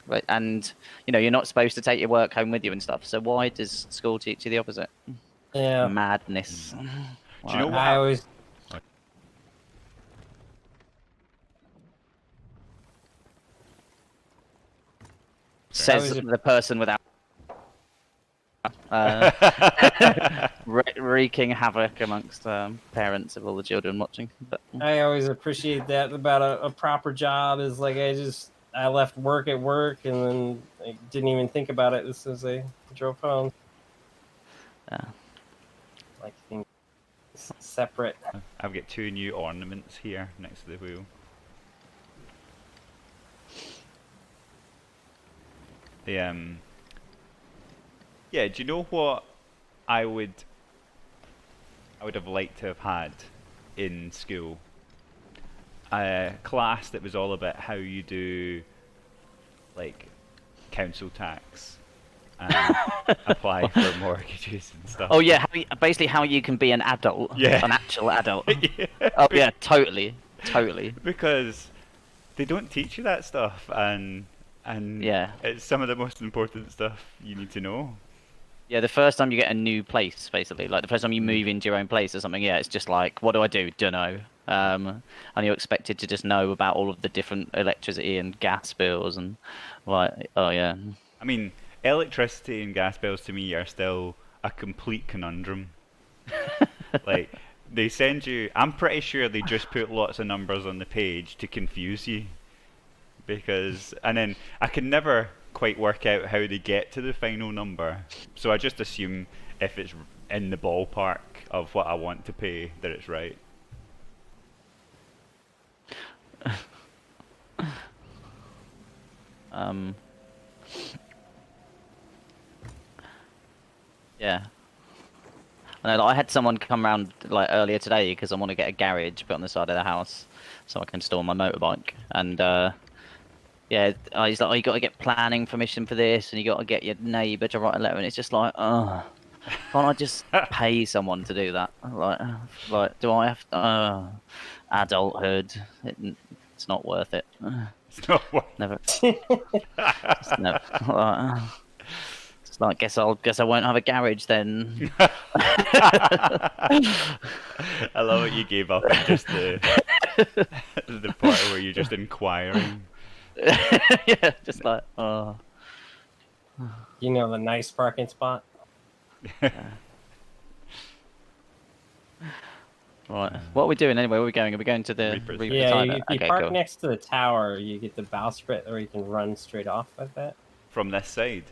Right, and you know you're not supposed to take your work home with you and stuff. So why does school teach you the opposite? Yeah. Madness. Do you know what? I always. Says the person without wreaking havoc amongst parents of all the children watching. But I always appreciate that about a proper job. Is like I left work at work and then I didn't even think about it as soon as I drove home. Yeah. Like things separate. I've got 2 new ornaments here next to the wheel. Yeah, do you know what I would have liked to have had in school? A class that was all about how you do like council tax and apply for mortgages and stuff. Oh yeah, basically how you can be an adult, an actual adult. Yeah. Oh yeah, totally. Because they don't teach you that stuff, and yeah, it's some of the most important stuff you need to know. Yeah, the first time you get a new place, basically, like the first time you move into your own place or something, yeah, it's just like, what do I do? Dunno. And you're expected to just know about all of the different electricity and gas bills and like, oh yeah. I mean, electricity and gas bills to me are still a complete conundrum. Like, they send you, I'm pretty sure they just put lots of numbers on the page to confuse you. Because, and then I can never quite work out how they get to the final number. So I just assume if it's in the ballpark of what I want to pay, that it's right. Yeah. I know, like, I had someone come around like earlier today because I want to get a garage put on the side of the house so I can store my motorbike. And yeah, he's like, oh, you got to get planning permission for this, and you got to get your neighbour to write a letter, and it's just like, oh, can't I just pay someone to do that? Like, do I have to? Adulthood, it's not worth it. It's not worth it. Never. Just never. It's like, guess I won't have a garage then. I love it you gave up on just the part where you're just inquiring. Yeah, just like, oh. You know, the nice parking spot. Right. What are we doing anyway? Where are we going? Are we going to the Reapers. Reaper Yeah, Tiger? if you Okay, park cool. next to the tower, you get the bowsprit, or you can run straight off like that. From this side?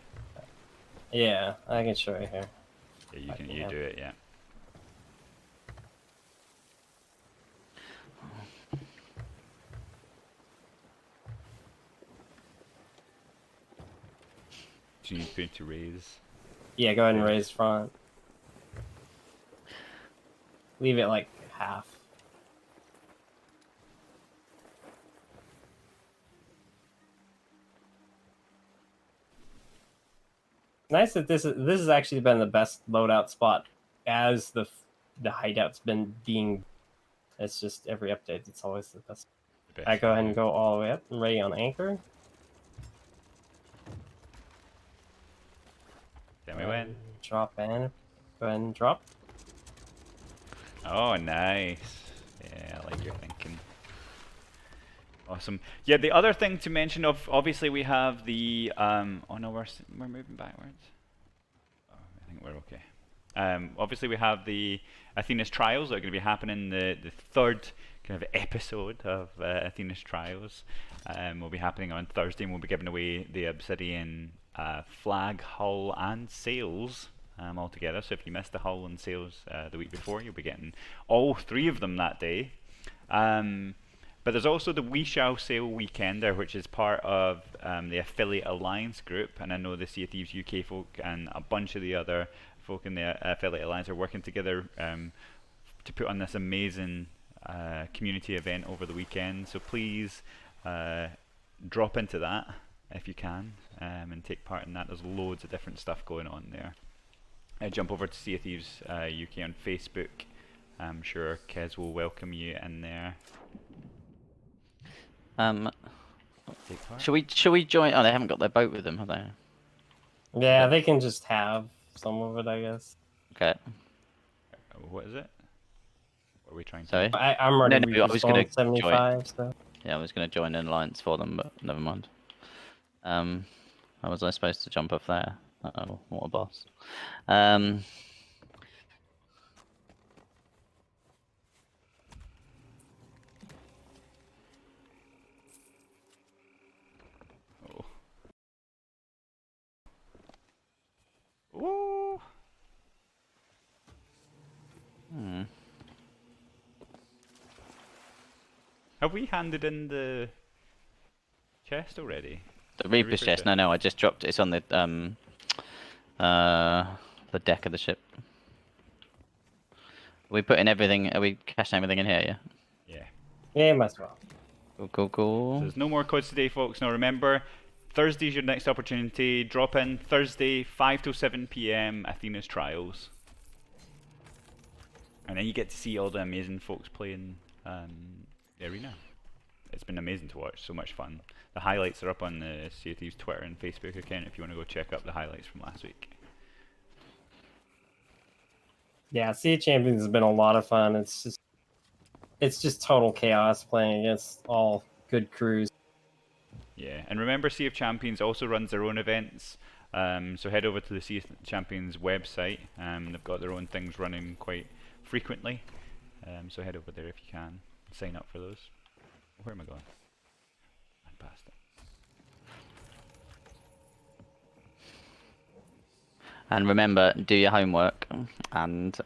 Yeah, I can show you here. Yeah, you do it, yeah. Do you need to raise? Yeah, go ahead and raise front. Leave it like half. Nice that this has actually been the best loadout spot as the hideout's been being. It's just every update, it's always the best. I go ahead and go all the way up and ready on anchor. Tell me when. Drop and go ahead and drop. Oh, nice. Yeah, I like your thinking. Awesome. Yeah, the other thing to mention of obviously we have the oh no, we're moving backwards. Oh, I think we're okay. Obviously we have the Athena's Trials that are going to be happening. The third kind of episode of Athena's Trials will be happening on Thursday, and we'll be giving away the Obsidian flag, hull, and sails all together. So if you missed the hull and sails the week before, you'll be getting all 3 of them that day. But there's also the We Shall Sail Weekender, which is part of the Affiliate Alliance group, and I know the Sea of Thieves UK folk and a bunch of the other folk in the Affiliate Alliance are working together to put on this amazing community event over the weekend. So please drop into that if you can and take part in that. There's loads of different stuff going on there. Jump over to Sea of Thieves UK on Facebook. I'm sure Kez will welcome you in there. Should we join? Oh, they haven't got their boat with them, have they? Yeah, they can just have some of it, I guess. Okay. What is it? What are we trying to Sorry? I'm ready to I was going to 75, so. Yeah, I was going to join an alliance for them, but never mind. How was I supposed to jump off there? Uh-oh, what a boss. Ooh. Have we handed in the chest already? The Reaper's chest? No, I just dropped it. It's on the deck of the ship. Are we putting everything? Are we cashing everything in here? Yeah. Yeah. Yeah, might as well. Cool. So there's no more codes today, folks. Now remember, Thursday's your next opportunity. Drop in Thursday, 5 to 7 p.m. Athena's Trials. And then you get to see all the amazing folks playing the arena. It's been amazing to watch, so much fun. The highlights are up on the Sea of Thieves Twitter and Facebook account if you want to go check up the highlights from last week. Yeah, Sea of Champions has been a lot of fun. It's just total chaos playing against all good crews. Yeah, and remember Sea of Champions also runs their own events, so head over to the Sea of Champions website. They've got their own things running quite frequently, so head over there if you can. Sign up for those. Where am I going? I passed it. And remember, do your homework, and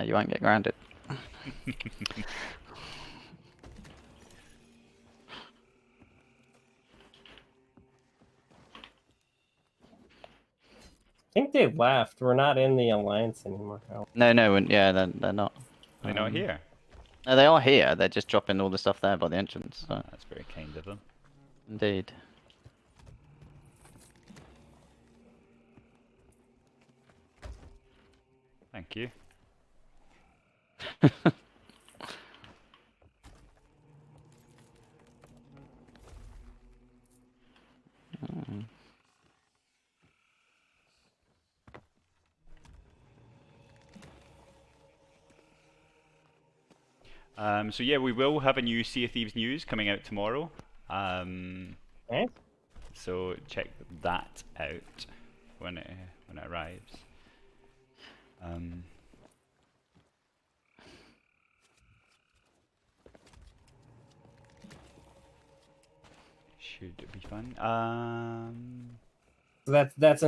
you won't get grounded. I think they left. We're not in the alliance anymore. No, yeah, they're not. They're not here. No, they are here. They're just dropping all the stuff there by the entrance. So. That's very kind of them. Indeed. Thank you. So yeah, we will have a new Sea of Thieves news coming out tomorrow. Okay. So check that out when it arrives. Should be fun. So that's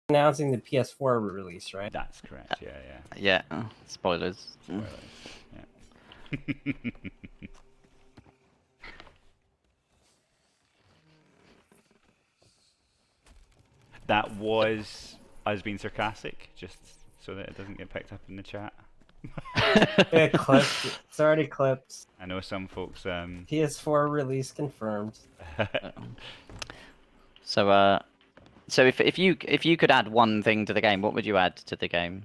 announcing the PS4 release, right? That's correct. Yeah. Yeah. Spoilers. Spoilers. Yeah. That was us being sarcastic, just so that it doesn't get picked up in the chat. It clipped. It's already clipped. I know some folks. PS4 release confirmed. So if you could add one thing to the game, what would you add to the game?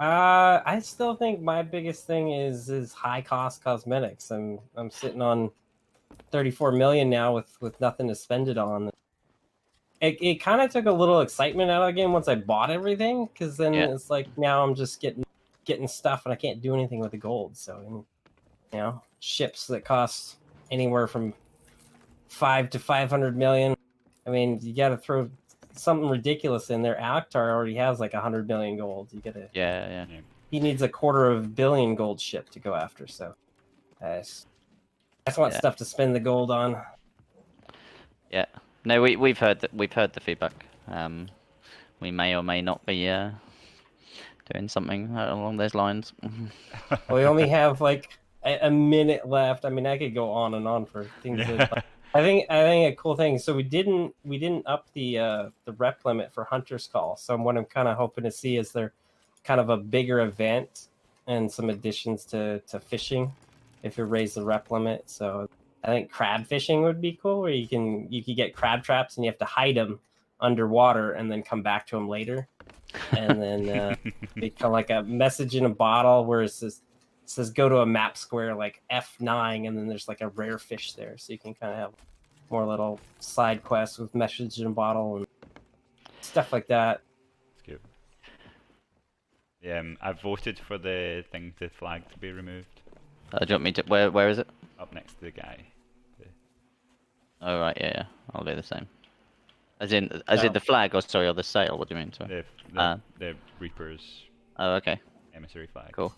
I still think my biggest thing is high cost cosmetics. I'm sitting on 34 million now with nothing to spend it on. It kind of took a little excitement out of the game once I bought everything, because then Yeah. it's like now I'm just getting stuff and I can't do anything with the gold. So ships that cost anywhere from 500 million. I mean, you got to throw something ridiculous in there. Akhtar already has like 100 million gold. You gotta. Yeah. He needs a $250 million gold ship to go after. So, I just want Yeah. stuff to spend the gold on. Yeah. No, we've heard the feedback. We may or may not be doing something along those lines. We only have like a minute left. I mean, I could go on and on for things. That, I think a cool thing. So we didn't up the rep limit for Hunter's Call. So what I'm kind of hoping to see is there kind of a bigger event and some additions to fishing if you raise the rep limit. So I think crab fishing would be cool, where you could get crab traps and you have to hide them underwater and then come back to them later. And then become like a message in a bottle where it says go to a map square like F9, and then there's like a rare fish there, so you can kind of have more little side quests with message in a bottle and stuff like that. That's good. Yeah, I've voted for the flag to be removed. Do you want me to? Where is it? Up next to the guy. Oh right, yeah. I'll do the same. As in the flag, or sorry, or the sail? What do you mean? Sorry. The Reaper's Oh, okay. emissary flag. Cool.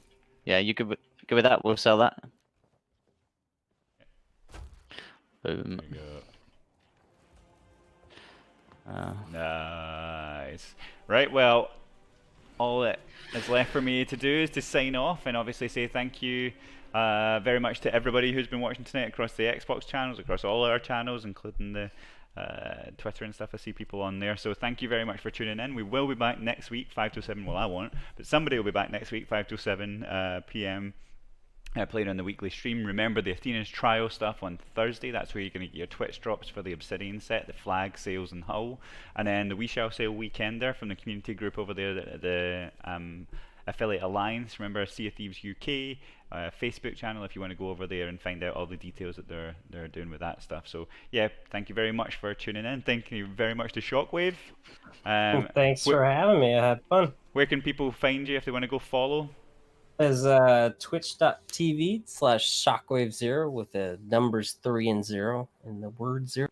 Yeah, you good with that? We'll sell that. Boom. There you go. Nice. Right, well, all that is left for me to do is to sign off and obviously say thank you very much to everybody who's been watching tonight across the Xbox channels, across all our channels, including the Twitter and stuff. I see people on there, so thank you very much for tuning in. We will be back next week 5 to 7. Well, I won't, but somebody will be back next week 5 to 7 p.m. Playing on the weekly stream. Remember the Athena's trial stuff on Thursday. That's where you're going to get your Twitch drops for the Obsidian set, the flag, sails and hull, and then the We Shall Sail Weekender from the community group over there, the Affiliate Alliance. Remember Sea of Thieves UK Facebook channel if you want to go over there and find out all the details that they're doing with that stuff. So yeah, thank you very much for tuning in. Thank you very much to Shockwave. Thanks for having me. I had fun. Where can people find you if they want to go follow? Is twitch.tv/ShockwaveZ3RO with the numbers 3 and 0 and the word 0.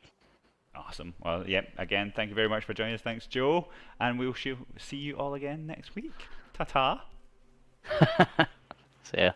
Awesome. Well, yeah, again, thank you very much for joining us. Thanks, Joe. And we'll see you all again next week. Ta-ta. See ya.